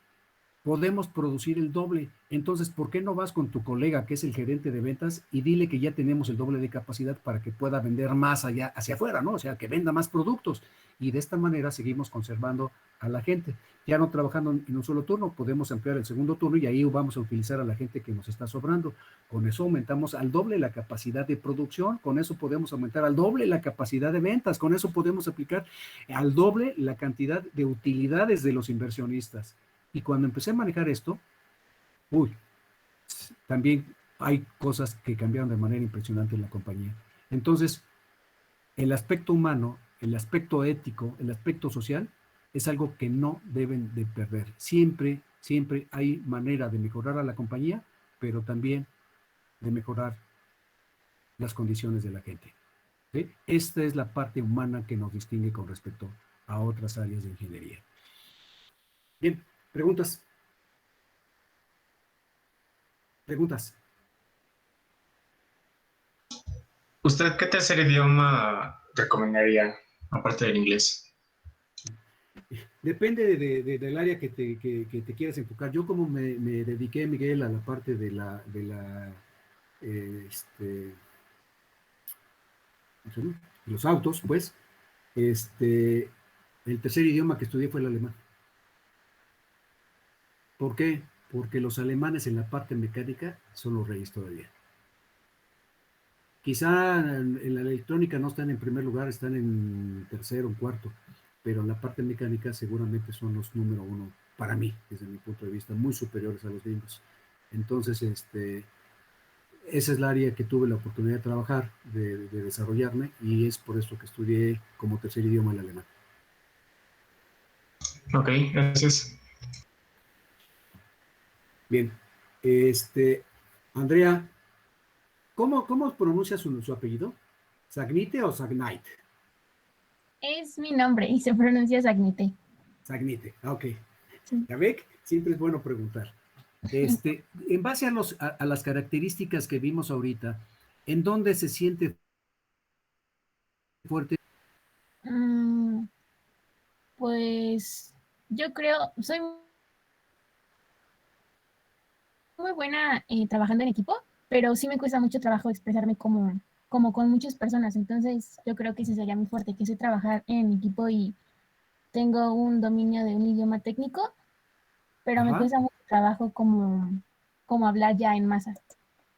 Podemos producir el doble. Entonces, ¿por qué no vas con tu colega, que es el gerente de ventas, y dile que ya tenemos el doble de capacidad para que pueda vender más allá, hacia afuera, ¿no? O sea, que venda más productos. Y de esta manera seguimos conservando a la gente. Ya no trabajando en un solo turno, podemos ampliar el segundo turno y ahí vamos a utilizar a la gente que nos está sobrando. Con eso aumentamos al doble la capacidad de producción, con eso podemos aumentar al doble la capacidad de ventas, con eso podemos aplicar al doble la cantidad de utilidades de los inversionistas. Y cuando empecé a manejar esto, también hay cosas que cambiaron de manera impresionante en la compañía. Entonces, el aspecto humano, el aspecto ético, el aspecto social, es algo que no deben de perder. Siempre, siempre hay manera de mejorar a la compañía, pero también de mejorar las condiciones de la gente. ¿Sí? Esta es la parte humana que nos distingue con respecto a otras áreas de ingeniería. Bien, preguntas. Preguntas. ¿Usted qué tercer idioma recomendaría, aparte del inglés? Depende del área que te quieras enfocar. Yo como me dediqué, Miguel, a la parte de los autos, pues, el tercer idioma que estudié fue el alemán. ¿Por qué? Porque los alemanes en la parte mecánica son los reyes todavía. Quizá en la electrónica no están en primer lugar, están en tercero o cuarto, pero en la parte mecánica seguramente son los número uno, para mí, desde mi punto de vista, muy superiores a los gringos. Entonces, esa es la área que tuve la oportunidad de trabajar, de desarrollarme, y es por esto que estudié como tercer idioma el alemán. Ok, gracias. Bien. Andrea, ¿cómo pronuncia su apellido? ¿Sagnite o Sagnite? Es mi nombre y se pronuncia Sagnite. Sagnite, ok. Sí. ¿Ya ve? Siempre es bueno preguntar. En base a las características que vimos ahorita, ¿en dónde se siente fuerte Mm, pues yo creo, soy muy buena trabajando en equipo, pero sí me cuesta mucho trabajo expresarme como con muchas personas. Entonces, yo creo que ese sería mi fuerte, que sé trabajar en equipo y tengo un dominio de un idioma técnico, pero me Ajá. cuesta mucho trabajo como hablar ya en masa.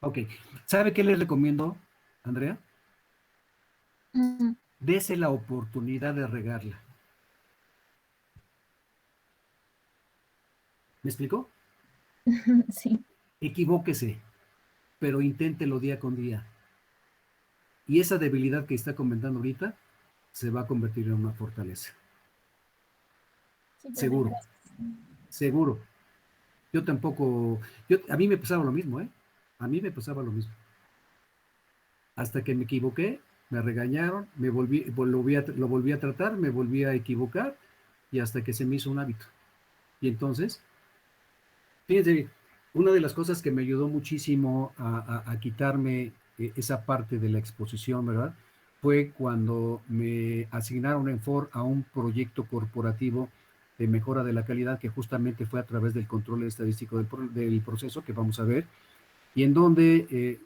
Ok. ¿Sabe qué le recomiendo, Andrea? Mm, Dese la oportunidad de regarla. ¿Me explicó? sí, Equivóquese, pero inténtelo día con día. Y esa debilidad que está comentando ahorita se va a convertir en una fortaleza. sí, profe, Seguro, gracias. seguro. Yo tampoco, a mí me pasaba lo mismo, ¿eh? A mí me pasaba lo mismo. Hasta que me equivoqué, me regañaron, lo volví a tratar, me volví a equivocar y hasta que se me hizo un hábito. Y entonces, fíjense, una de las cosas que me ayudó muchísimo a quitarme esa parte de la exposición, ¿verdad? Fue cuando me asignaron en Ford a un proyecto corporativo de mejora de la calidad que justamente fue a través del control estadístico del proceso que vamos a ver y en donde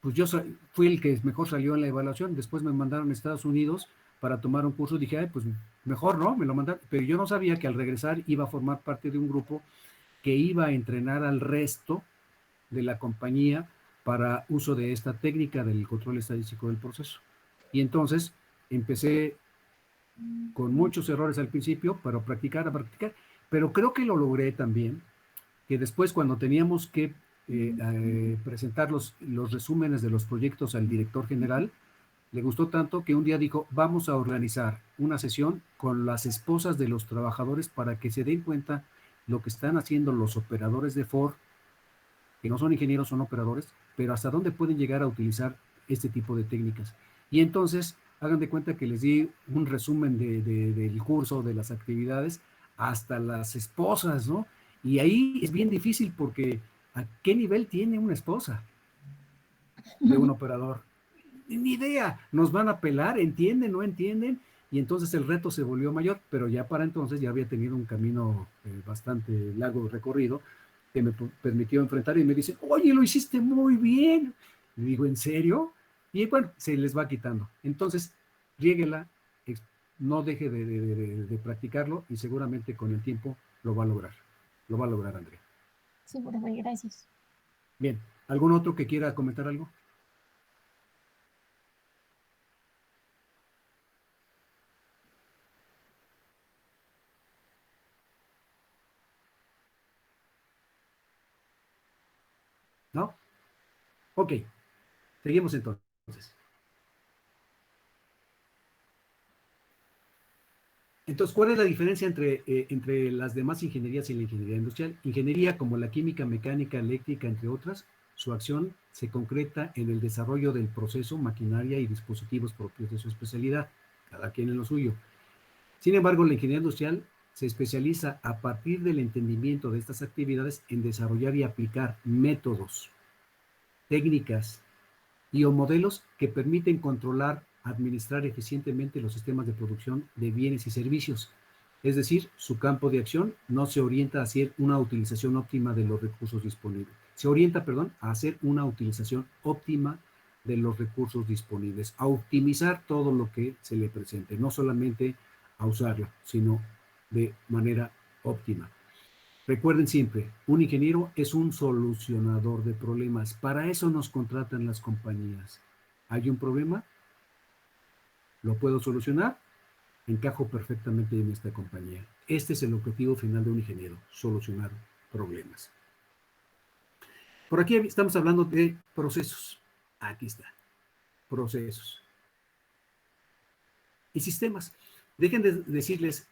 pues yo fui el que mejor salió en la evaluación, después me mandaron a Estados Unidos para tomar un curso, dije, ay, pues mejor, ¿no? Me lo mandaron, pero yo no sabía que al regresar iba a formar parte de un grupo que iba a entrenar al resto de la compañía para uso de esta técnica del control estadístico del proceso. Y entonces empecé con muchos errores al principio, pero practicar, pero creo que lo logré también, que después cuando teníamos que presentar los resúmenes de los proyectos al director general, le gustó tanto que un día dijo, vamos a organizar una sesión con las esposas de los trabajadores para que se den cuenta lo que están haciendo los operadores de Ford, que no son ingenieros, son operadores, pero hasta dónde pueden llegar a utilizar este tipo de técnicas. Y entonces, hagan de cuenta que les di un resumen del curso, de las actividades, hasta las esposas, ¿no? Y ahí es bien difícil porque ¿a qué nivel tiene una esposa de un operador? Ni idea, nos van a pelar, entienden, no entienden, y entonces el reto se volvió mayor, pero ya para entonces ya había tenido un camino bastante largo recorrido que me permitió enfrentar y me dicen, oye, lo hiciste muy bien. Y digo, ¿en serio? Y bueno, se les va quitando. Entonces, riéguela, no deje de practicarlo y seguramente con el tiempo lo va a lograr. Lo va a lograr, Andrea. Sí, profe, gracias. Bien, ¿algún otro que quiera comentar algo? ¿No? Ok, seguimos entonces. Entonces, ¿cuál es la diferencia entre las demás ingenierías y la ingeniería industrial? Ingeniería como la química, mecánica, eléctrica, entre otras, su acción se concreta en el desarrollo del proceso, maquinaria y dispositivos propios de su especialidad, cada quien en lo suyo. Sin embargo, la ingeniería industrial se especializa a partir del entendimiento de estas actividades en desarrollar y aplicar métodos, técnicas y o modelos que permiten controlar, administrar eficientemente los sistemas de producción de bienes y servicios. Es decir, su campo de acción no se orienta a hacer una utilización óptima de los recursos disponibles. Se orienta, perdón, a hacer una utilización óptima de los recursos disponibles, a optimizar todo lo que se le presente, no solamente a usarlo, sino de manera óptima. Recuerden siempre, un ingeniero es un solucionador de problemas. Para eso nos contratan las compañías. ¿Hay un problema? ¿Lo puedo solucionar? Encajo perfectamente en esta compañía. Este es el objetivo final de un ingeniero, solucionar problemas. Por aquí estamos hablando de procesos. Aquí está, procesos. Y sistemas. Dejen de decirles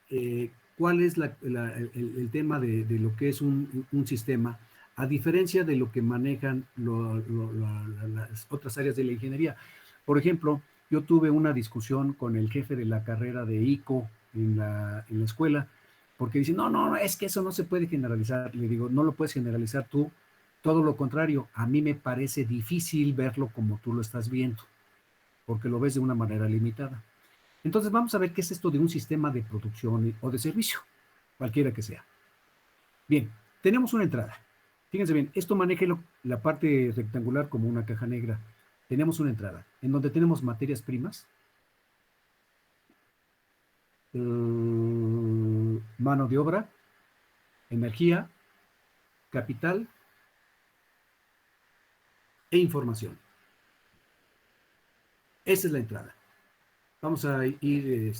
cuál es el tema de lo que es un sistema, a diferencia de lo que manejan las otras áreas de la ingeniería. Por ejemplo, yo tuve una discusión con el jefe de la carrera de ICO en la escuela, porque dice, no, es que eso no se puede generalizar. Le digo, no lo puedes generalizar tú, todo lo contrario, a mí me parece difícil verlo como tú lo estás viendo, porque lo ves de una manera limitada. Entonces vamos a ver qué es esto de un sistema de producción o de servicio, cualquiera que sea. Bien, tenemos una entrada. Fíjense bien, esto maneja la parte rectangular como una caja negra. Tenemos una entrada en donde tenemos materias primas, mano de obra, energía, capital e información. Esa es la entrada. Vamos a ir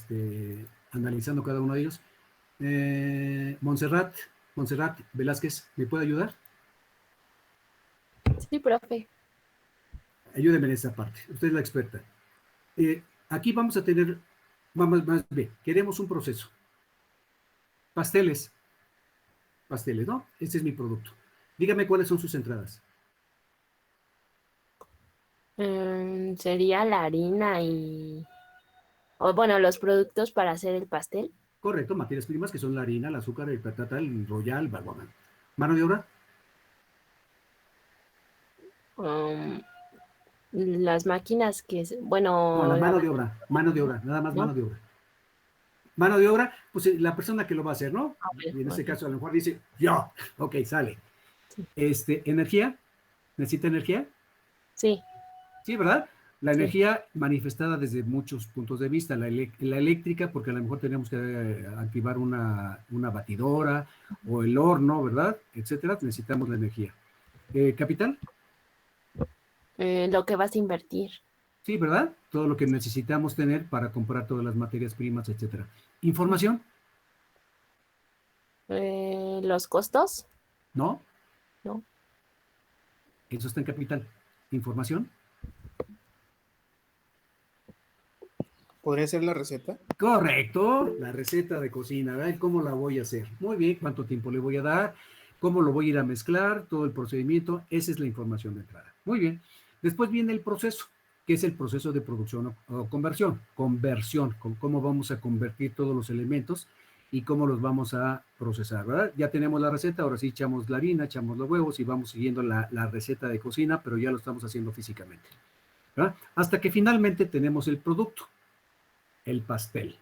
analizando cada uno de ellos. Montserrat Velázquez, ¿me puede ayudar? Sí, profe. Ayúdeme en esta parte. Usted es la experta. Aquí vamos a tener, vamos más bien, queremos un proceso. Pasteles, ¿no? Este es mi producto. Dígame cuáles son sus entradas. Sería la harina y, o bueno, los productos para hacer el pastel. Correcto, materias primas que son la harina, el azúcar, el patata, el royal, balbamán. ¿Mano de obra? Las máquinas que, No, bueno, la mano de obra, nada más ¿no? mano de obra. Mano de obra, pues la persona que lo va a hacer, ¿no? bueno, Y en este ok. caso a lo mejor dice, yo, ok, sale. Energía, ¿necesita energía? Sí, Sí, ¿verdad? La sí. energía manifestada desde muchos puntos de vista, la eléctrica, porque a lo mejor tenemos que activar una batidora o el horno, ¿verdad? Etcétera, necesitamos la energía. ¿Capital? Lo que vas a invertir. Sí, ¿verdad? Todo lo que necesitamos tener para comprar todas las materias primas, etcétera. ¿Información? Los costos. ¿No? No. Eso está en capital. ¿Información? ¿Podría ser la receta? Correcto, la receta de cocina, ¿verdad? ¿Cómo la voy a hacer? Muy bien, ¿cuánto tiempo le voy a dar? ¿Cómo lo voy a ir a mezclar? Todo el procedimiento, esa es la información de entrada. Muy bien. Después viene el proceso, que es el proceso de producción o conversión. Conversión, con cómo vamos a convertir todos los elementos y cómo los vamos a procesar, ¿verdad? Ya tenemos la receta, ahora sí echamos la harina, echamos los huevos y vamos siguiendo la receta de cocina, pero ya lo estamos haciendo físicamente, ¿verdad? Hasta que finalmente tenemos el producto. El pastel.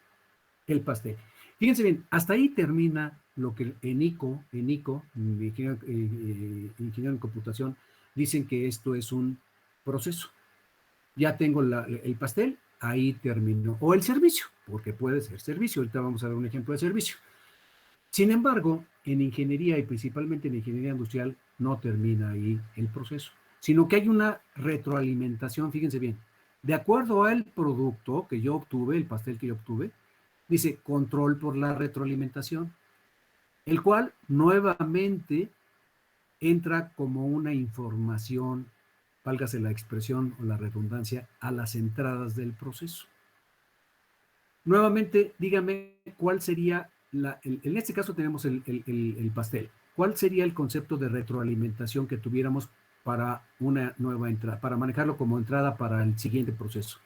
Fíjense bien, hasta ahí termina lo que en ICO, ingeniero en computación, dicen que esto es un proceso. Ya tengo el pastel, ahí terminó. O el servicio, porque puede ser servicio. Ahorita vamos a ver un ejemplo de servicio. Sin embargo, en ingeniería y principalmente en ingeniería industrial, no termina ahí el proceso, sino que hay una retroalimentación, fíjense bien. De acuerdo al producto que yo obtuve, el pastel que yo obtuve, dice control por la retroalimentación, el cual nuevamente entra como una información, válgase la expresión o la redundancia, a las entradas del proceso. Nuevamente, dígame cuál sería, en este caso tenemos el pastel, ¿cuál sería el concepto de retroalimentación que tuviéramos para una nueva entrada, para manejarlo como entrada para el siguiente proceso?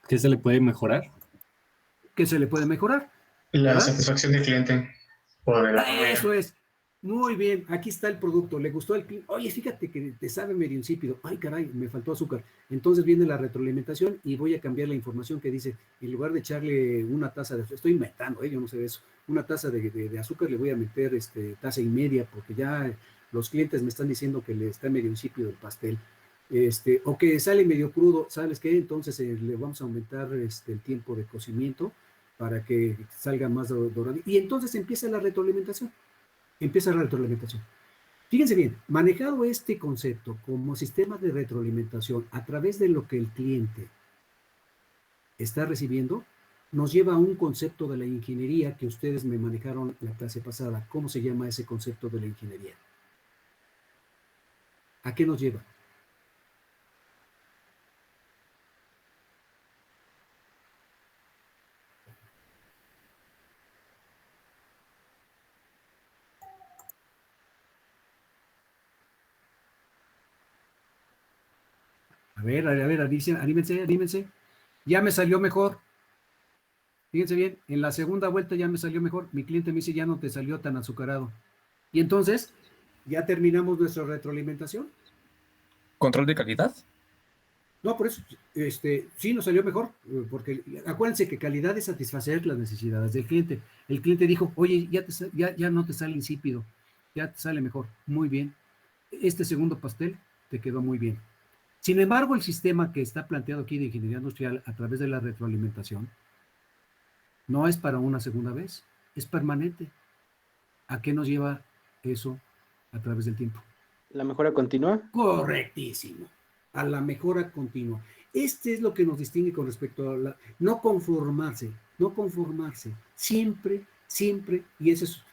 ¿Qué se le puede mejorar? ¿Qué se le puede mejorar? La ¿verdad? satisfacción del cliente o de la familia. Eso es. Muy bien, aquí está el producto. ¿Le gustó al cliente? Oye, fíjate que te sabe medio insípido. Ay, caray, me faltó azúcar. Entonces viene la retroalimentación y voy a cambiar la información que dice, en lugar de echarle una taza de azúcar, estoy inventando, yo no sé de eso, una taza de azúcar le voy a meter taza y media, porque ya los clientes me están diciendo que le está medio insípido el pastel. O que sale medio crudo, ¿sabes qué? Entonces le vamos a aumentar el tiempo de cocimiento para que salga más dorado. Y entonces empieza la retroalimentación. Fíjense bien, manejado este concepto como sistema de retroalimentación a través de lo que el cliente está recibiendo, nos lleva a un concepto de la ingeniería que ustedes me manejaron la clase pasada. ¿Cómo se llama ese concepto de la ingeniería? ¿A qué nos lleva? A ver, anímense. Ya me salió mejor. Fíjense bien, en la segunda vuelta ya me salió mejor. Mi cliente me dice, ya no te salió tan azucarado. Y entonces, ¿ya terminamos nuestra retroalimentación? ¿Control de calidad? No, por eso, sí nos salió mejor, porque acuérdense que calidad es satisfacer las necesidades del cliente. El cliente dijo, oye, ya no te sale insípido, ya te sale mejor. Muy bien. Este segundo pastel te quedó muy bien. Sin embargo, el sistema que está planteado aquí de ingeniería industrial a través de la retroalimentación no es para una segunda vez, es permanente. ¿A qué nos lleva eso a través del tiempo? La mejora continua. Correctísimo. A la mejora continua. Este es lo que nos distingue con respecto a no conformarse, no conformarse. Siempre, siempre, y eso es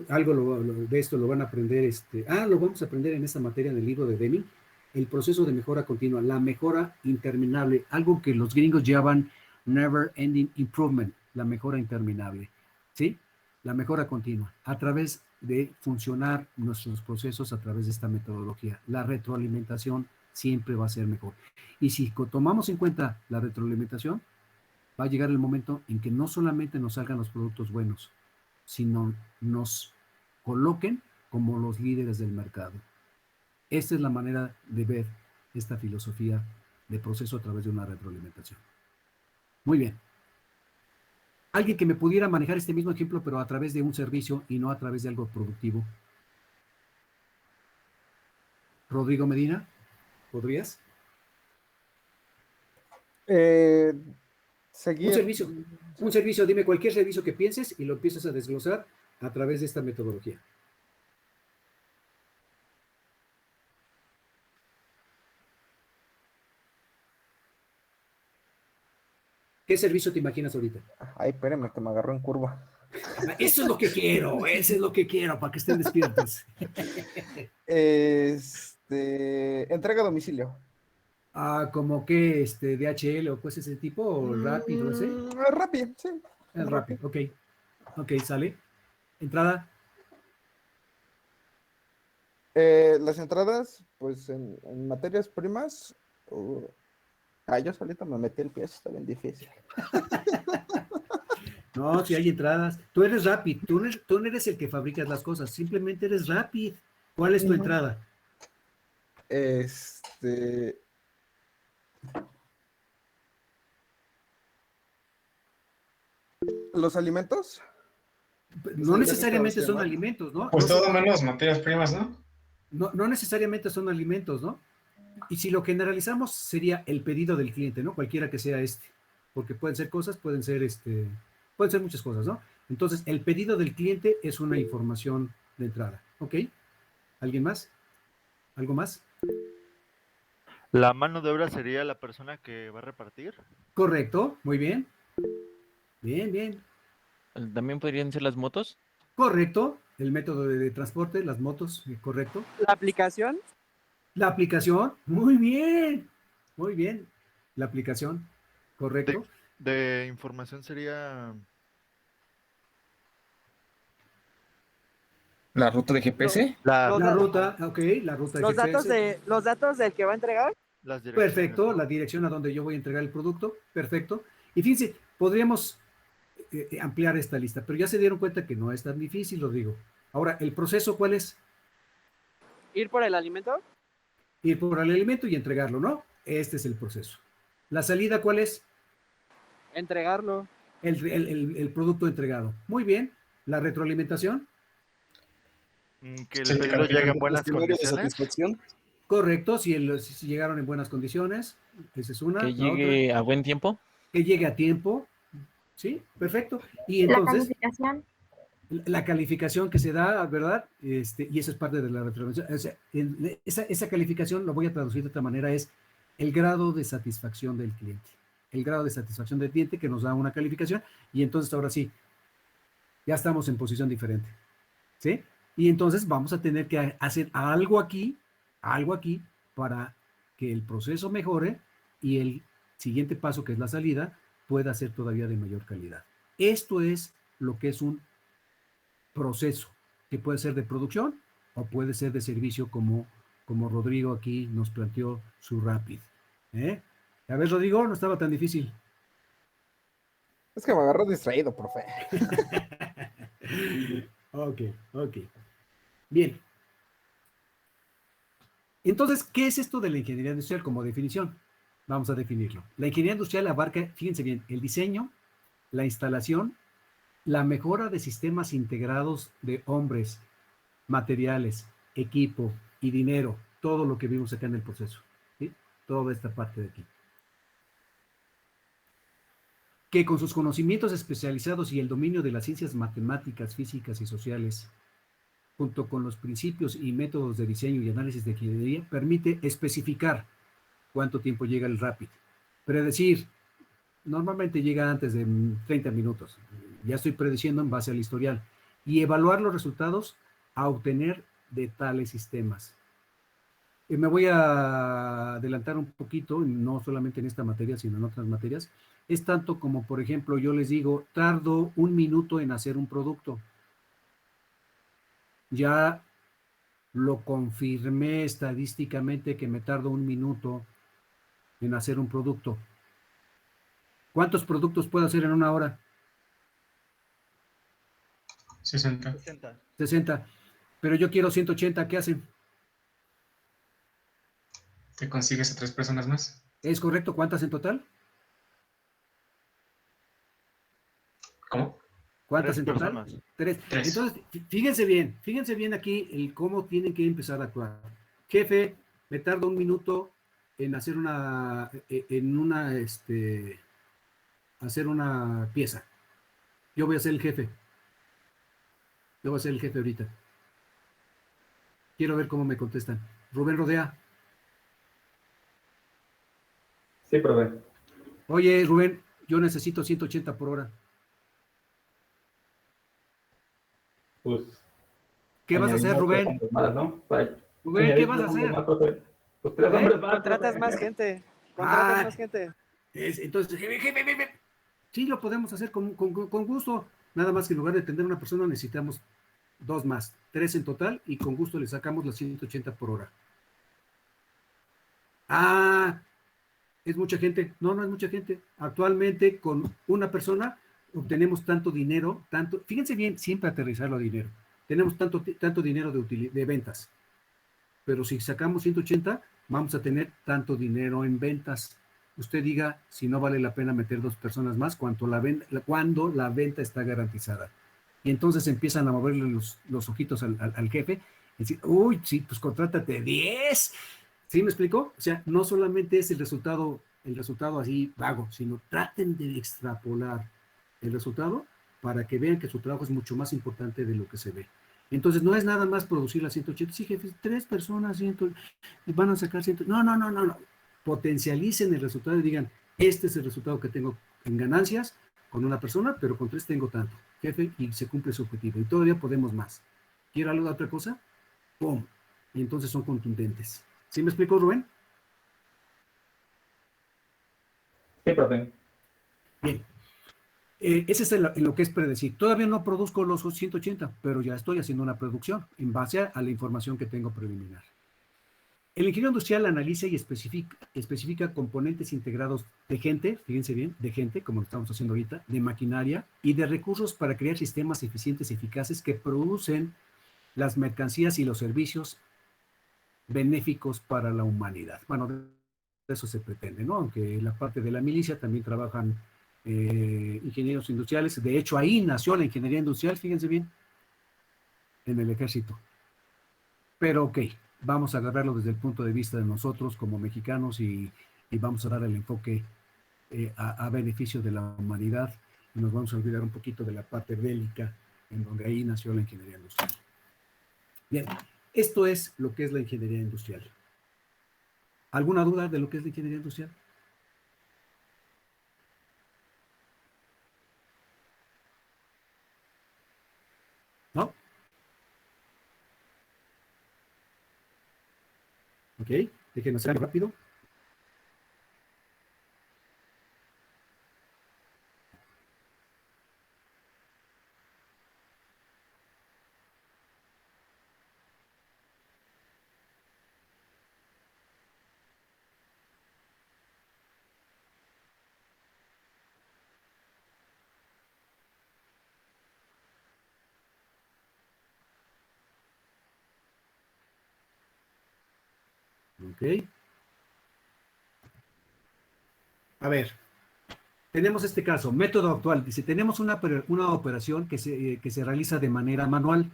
algo de esto lo van a aprender, lo vamos a aprender en esta materia en el libro de Deming, el proceso de mejora continua, la mejora interminable, algo que los gringos llaman never ending improvement, la mejora interminable, ¿sí? La mejora continua, a través de funcionar nuestros procesos a través de esta metodología. La retroalimentación siempre va a ser mejor. Y si tomamos en cuenta la retroalimentación, va a llegar el momento en que no solamente nos salgan los productos buenos, sino nos coloquen como los líderes del mercado. Esta es la manera de ver esta filosofía de proceso a través de una retroalimentación. Muy bien. Alguien que me pudiera manejar este mismo ejemplo, pero a través de un servicio y no a través de algo productivo. Rodrigo Medina, ¿podrías? Seguir. Un servicio, dime cualquier servicio que pienses y lo empiezas a desglosar a través de esta metodología. ¿Qué servicio te imaginas ahorita? Ay, espérame, que me agarró en curva. Eso es lo que quiero, eso es lo que quiero, para que estén despiertos. Entrega a domicilio. Como que DHL o cosas de ese tipo, o Rappi, no sé. Rappi, sí. Rappi, ok, sale. Entrada. Las entradas, pues en materias primas. Yo solito me metí el pie, está bien difícil. No, si hay entradas. Tú eres Rappi, tú no eres el que fabricas las cosas, simplemente eres Rappi. ¿Cuál es tu entrada? ¿Los alimentos? No necesariamente son alimentos, ¿no? Pues todo menos materias primas, ¿no? No necesariamente son alimentos, ¿no? Y si lo generalizamos sería el pedido del cliente, ¿no? Cualquiera que sea porque pueden ser cosas, pueden ser muchas cosas, ¿no? Entonces, el pedido del cliente es una información de entrada, ¿ok? ¿Alguien más? ¿Algo más? La mano de obra sería la persona que va a repartir. Correcto, muy bien. Bien. ¿También podrían ser las motos? Correcto, el método de transporte, las motos, correcto. ¿La aplicación? La aplicación, muy bien. La aplicación, correcto. De información sería... ¿La ruta de GPS? La ruta, ok, la ruta de GPS. ¿Los datos del que va a entregar? Perfecto, la dirección a donde yo voy a entregar el producto, perfecto. Y fíjense, podríamos ampliar esta lista, pero ya se dieron cuenta que no es tan difícil, lo digo. Ahora, ¿el proceso cuál es? ¿Ir por el alimento? Ir por el alimento y entregarlo, ¿no? Este es el proceso. ¿La salida cuál es? Entregarlo. El producto entregado. Muy bien. ¿La retroalimentación? Que el pedido llegue en buenas condiciones. Correcto, si llegaron en buenas condiciones, esa es una. Que llegue a buen tiempo. Que llegue a tiempo, ¿sí? Perfecto. Y entonces... La calificación que se da, ¿verdad? Y eso es parte de la retroalimentación. O sea, esa calificación, lo voy a traducir de otra manera, es el grado de satisfacción del cliente. El grado de satisfacción del cliente que nos da una calificación, y entonces ahora sí, ya estamos en posición diferente, ¿sí? Y entonces vamos a tener que hacer algo aquí para que el proceso mejore y el siguiente paso, que es la salida, pueda ser todavía de mayor calidad. Esto es lo que es un proceso, que puede ser de producción o puede ser de servicio, como Rodrigo aquí nos planteó su Rapid. A ver, Rodrigo, no estaba tan difícil. Es que me agarró distraído, profe. Ok. Bien. Entonces, ¿qué es esto de la ingeniería industrial como definición? Vamos a definirlo. La ingeniería industrial abarca, fíjense bien, el diseño, la instalación, la mejora de sistemas integrados de hombres, materiales, equipo y dinero, todo lo que vimos acá en el proceso, ¿sí? Toda esta parte de aquí. Que con sus conocimientos especializados y el dominio de las ciencias matemáticas, físicas y sociales, junto con los principios y métodos de diseño y análisis de ingeniería, permite especificar cuánto tiempo llega el RAPID. Predecir, normalmente llega antes de 30 minutos. Ya estoy prediciendo en base al historial. Y evaluar los resultados a obtener de tales sistemas. Me voy a adelantar un poquito, no solamente en esta materia, sino en otras materias. Es tanto como, por ejemplo, yo les digo, tardo 1 minuto en hacer un producto. Ya lo confirmé estadísticamente que me tardo 1 minuto en hacer un producto. ¿Cuántos productos puedo hacer en 1 hora? 60. 60. Pero yo quiero 180, ¿qué hacen? ¿Te consigues a 3 personas más? ¿Es correcto? ¿Cuántas en total? ¿Cómo? ¿Cuántas 3 en total? personas. 3. 3. Entonces, fíjense bien aquí el cómo tienen que empezar a actuar. Jefe, me tardo 1 minuto en hacer hacer una pieza. Yo voy a ser el jefe. Yo voy a ser el jefe ahorita. Quiero ver cómo me contestan. Rubén Rodea. Sí, profe. Oye, Rubén, yo necesito 180 por hora. Pues ¿Qué vas a hacer, añadimos 3 Rubén? hombres más, ¿no? Rubén, ¿qué vas a hacer? Más, profe. Pues 3 hombres más, Contratas profe. más gente. Contratas Ah, más gente. entonces, jefe. Sí, lo podemos hacer con gusto. Nada más que en lugar de tener una persona necesitamos 2 más, 3 en total y con gusto le sacamos las 180 por hora. Ah, es mucha gente. No, no es mucha gente. Actualmente con una persona obtenemos tanto dinero, fíjense bien, siempre aterrizarlo a dinero. Tenemos tanto dinero de ventas. Pero si sacamos 180, vamos a tener tanto dinero en ventas. Usted diga si no vale la pena meter 2 personas más cuando la venta está garantizada. Y entonces empiezan a moverle los ojitos al jefe y decir, uy, sí, pues contrátate 10. ¿Sí me explico? O sea, no solamente es el resultado así vago, sino traten de extrapolar el resultado para que vean que su trabajo es mucho más importante de lo que se ve. Entonces, no es nada más producir las 180. Sí, jefe, 3 personas, van a sacar 100. No. Potencialicen el resultado y digan, este es el resultado que tengo en ganancias con una persona, pero con 3 tengo tanto, jefe, y se cumple su objetivo. Y todavía podemos más. ¿Quiere algo de otra cosa? ¡Pum! Y entonces son contundentes. ¿Sí me explicó, Rubén? Sí, profe. Bien. Ese es en lo que es predecir. Todavía no produzco los 180, pero ya estoy haciendo una producción en base a la información que tengo preliminar. El ingeniero industrial analiza y especifica componentes integrados de gente, fíjense bien, de gente, como lo estamos haciendo ahorita, de maquinaria y de recursos para crear sistemas eficientes y eficaces que producen las mercancías y los servicios benéficos para la humanidad. Bueno, de eso se pretende, ¿no? Aunque en la parte de la milicia también trabajan ingenieros industriales. De hecho, ahí nació la ingeniería industrial, fíjense bien, en el ejército. Pero ok, vamos a agarrarlo desde el punto de vista de nosotros como mexicanos y vamos a dar el enfoque a beneficio de la humanidad y nos vamos a olvidar un poquito de la parte bélica en donde ahí nació la ingeniería industrial. Bien, esto es lo que es la ingeniería industrial. ¿Alguna duda de lo que es la ingeniería industrial? ¿No? Ok, déjenos hacer rápido. Ok. A ver, tenemos este caso, método actual. Dice, tenemos una operación que se realiza de manera manual.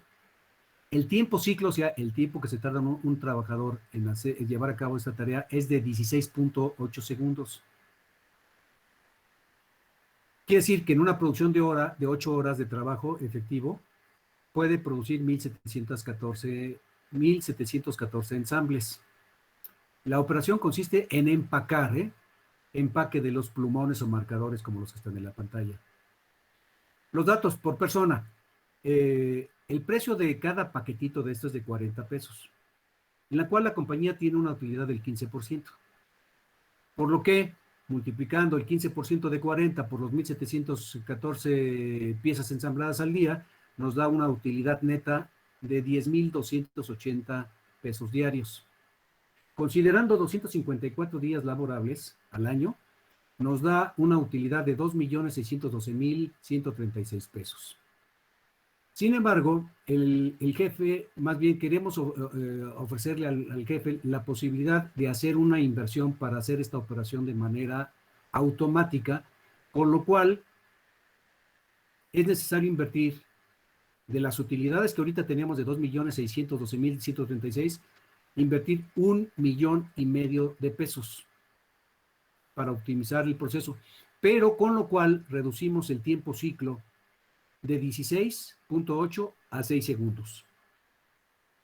El tiempo ciclo, o sea, el tiempo que se tarda un trabajador en llevar a cabo esta tarea es de 16.8 segundos. Quiere decir que en una producción de 8 horas de trabajo efectivo, puede producir 1714 ensambles. La operación consiste en empacar, empaque de los plumones o marcadores como los que están en la pantalla. Los datos por persona. El precio de cada paquetito de estos es de 40 pesos, en la cual la compañía tiene una utilidad del 15%. Por lo que, multiplicando el 15% de 40 por los 1714 piezas ensambladas al día, nos da una utilidad neta de 10,280 pesos diarios. Considerando 254 días laborables al año, nos da una utilidad de 2,612,136 pesos. Sin embargo, el jefe, más bien queremos ofrecerle al jefe la posibilidad de hacer una inversión para hacer esta operación de manera automática, con lo cual es necesario invertir de las utilidades que ahorita teníamos de 2,612,136, invertir 1,5 millones de pesos para optimizar el proceso, pero con lo cual reducimos el tiempo ciclo de 16.8 a 6 segundos.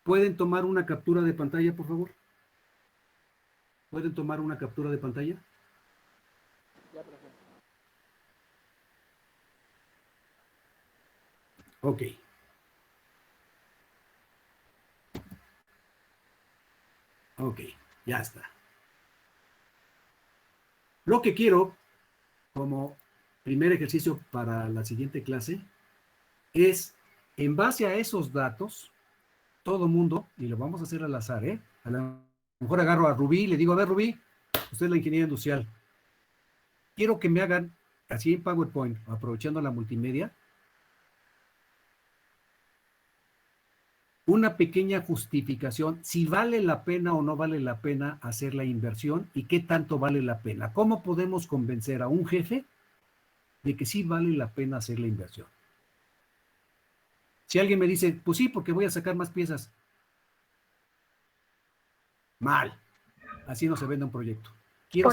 ¿Pueden tomar una captura de pantalla, por favor? ¿Pueden tomar una captura de pantalla? Ya, profe. Ok. Ok, ya está. Lo que quiero, como primer ejercicio para la siguiente clase, es, en base a esos datos, todo mundo, y lo vamos a hacer al azar, a lo mejor agarro a Rubí y le digo, a ver, Rubí, usted es la ingeniera industrial. Quiero que me hagan, así en PowerPoint, aprovechando la multimedia, una pequeña justificación, si vale la pena o no vale la pena hacer la inversión y qué tanto vale la pena. ¿Cómo podemos convencer a un jefe de que sí vale la pena hacer la inversión? Si alguien me dice, pues sí, porque voy a sacar más piezas. Mal. Así no se vende un proyecto. Quiero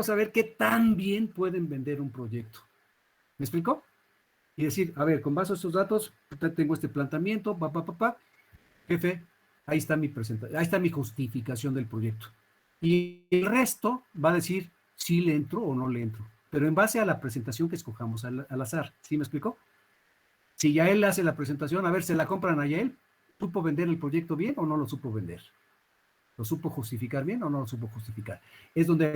saber qué tan bien pueden vender un proyecto. ¿Me explico? Y decir, a ver, con base a estos datos, tengo este planteamiento, jefe, ahí está mi presentación, ahí está mi justificación del proyecto. Y el resto va a decir si le entro o no le entro. Pero en base a la presentación que escojamos al azar. ¿Sí me explico? Si Yael hace la presentación, a ver, ¿se la compran a Yael? ¿Supo vender el proyecto bien o no lo supo vender? ¿Lo supo justificar bien o no lo supo justificar? Es donde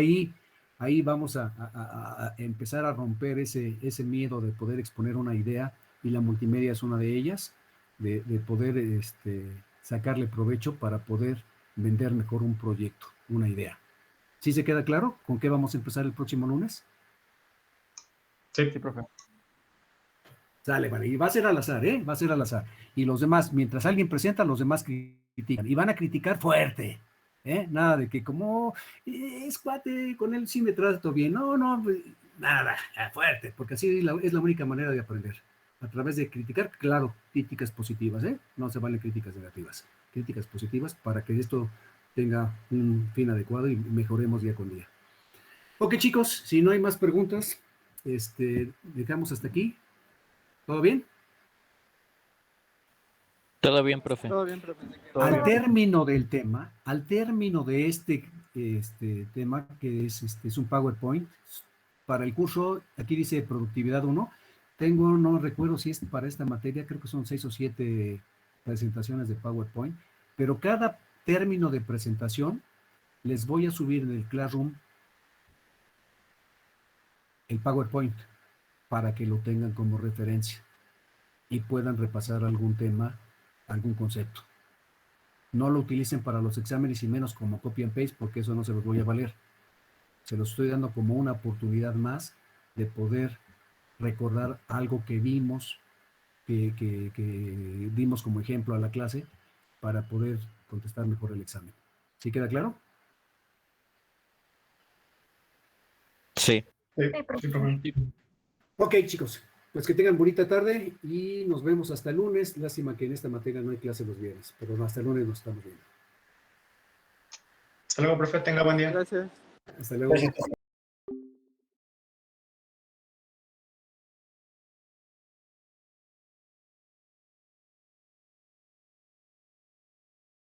ahí vamos a empezar a romper ese miedo de poder exponer una idea, y la multimedia es una de ellas, de poder sacarle provecho para poder vender mejor un proyecto, una idea. ¿Sí se queda claro con qué vamos a empezar el próximo lunes? Sí, profe. Sale, vale, y va a ser al azar, va a ser al azar. Y los demás, mientras alguien presenta, los demás critican. Y van a criticar fuerte, nada de que como, es cuate, con él sí me trato bien. No, nada, fuerte, porque así es la única manera de aprender. A través de criticar, claro, críticas positivas, no se valen críticas negativas. Críticas positivas para que esto tenga un fin adecuado y mejoremos día con día. Ok, chicos, si no hay más preguntas, dejamos hasta aquí. ¿Todo bien? Todo bien, profe. Todo bien, profe. Al término del tema, al término de este tema, que es un PowerPoint, para el curso, aquí dice Productividad 1, no recuerdo si es para esta materia, creo que son 6 o 7 presentaciones de PowerPoint, pero cada término de presentación les voy a subir en el Classroom el PowerPoint para que lo tengan como referencia y puedan repasar algún tema, algún concepto. No lo utilicen para los exámenes y menos como copy and paste, porque eso no se los voy a valer. Se los estoy dando como una oportunidad más de poder recordar algo que vimos, que dimos como ejemplo a la clase, para poder contestar mejor el examen. ¿Sí queda claro? Sí. Sí, profe. Ok, chicos, pues que tengan bonita tarde y nos vemos hasta el lunes. Lástima que en esta materia no hay clase los viernes, pero hasta el lunes nos estamos viendo. Hasta luego, profe. Tenga buen día. Gracias. Hasta luego. Gracias.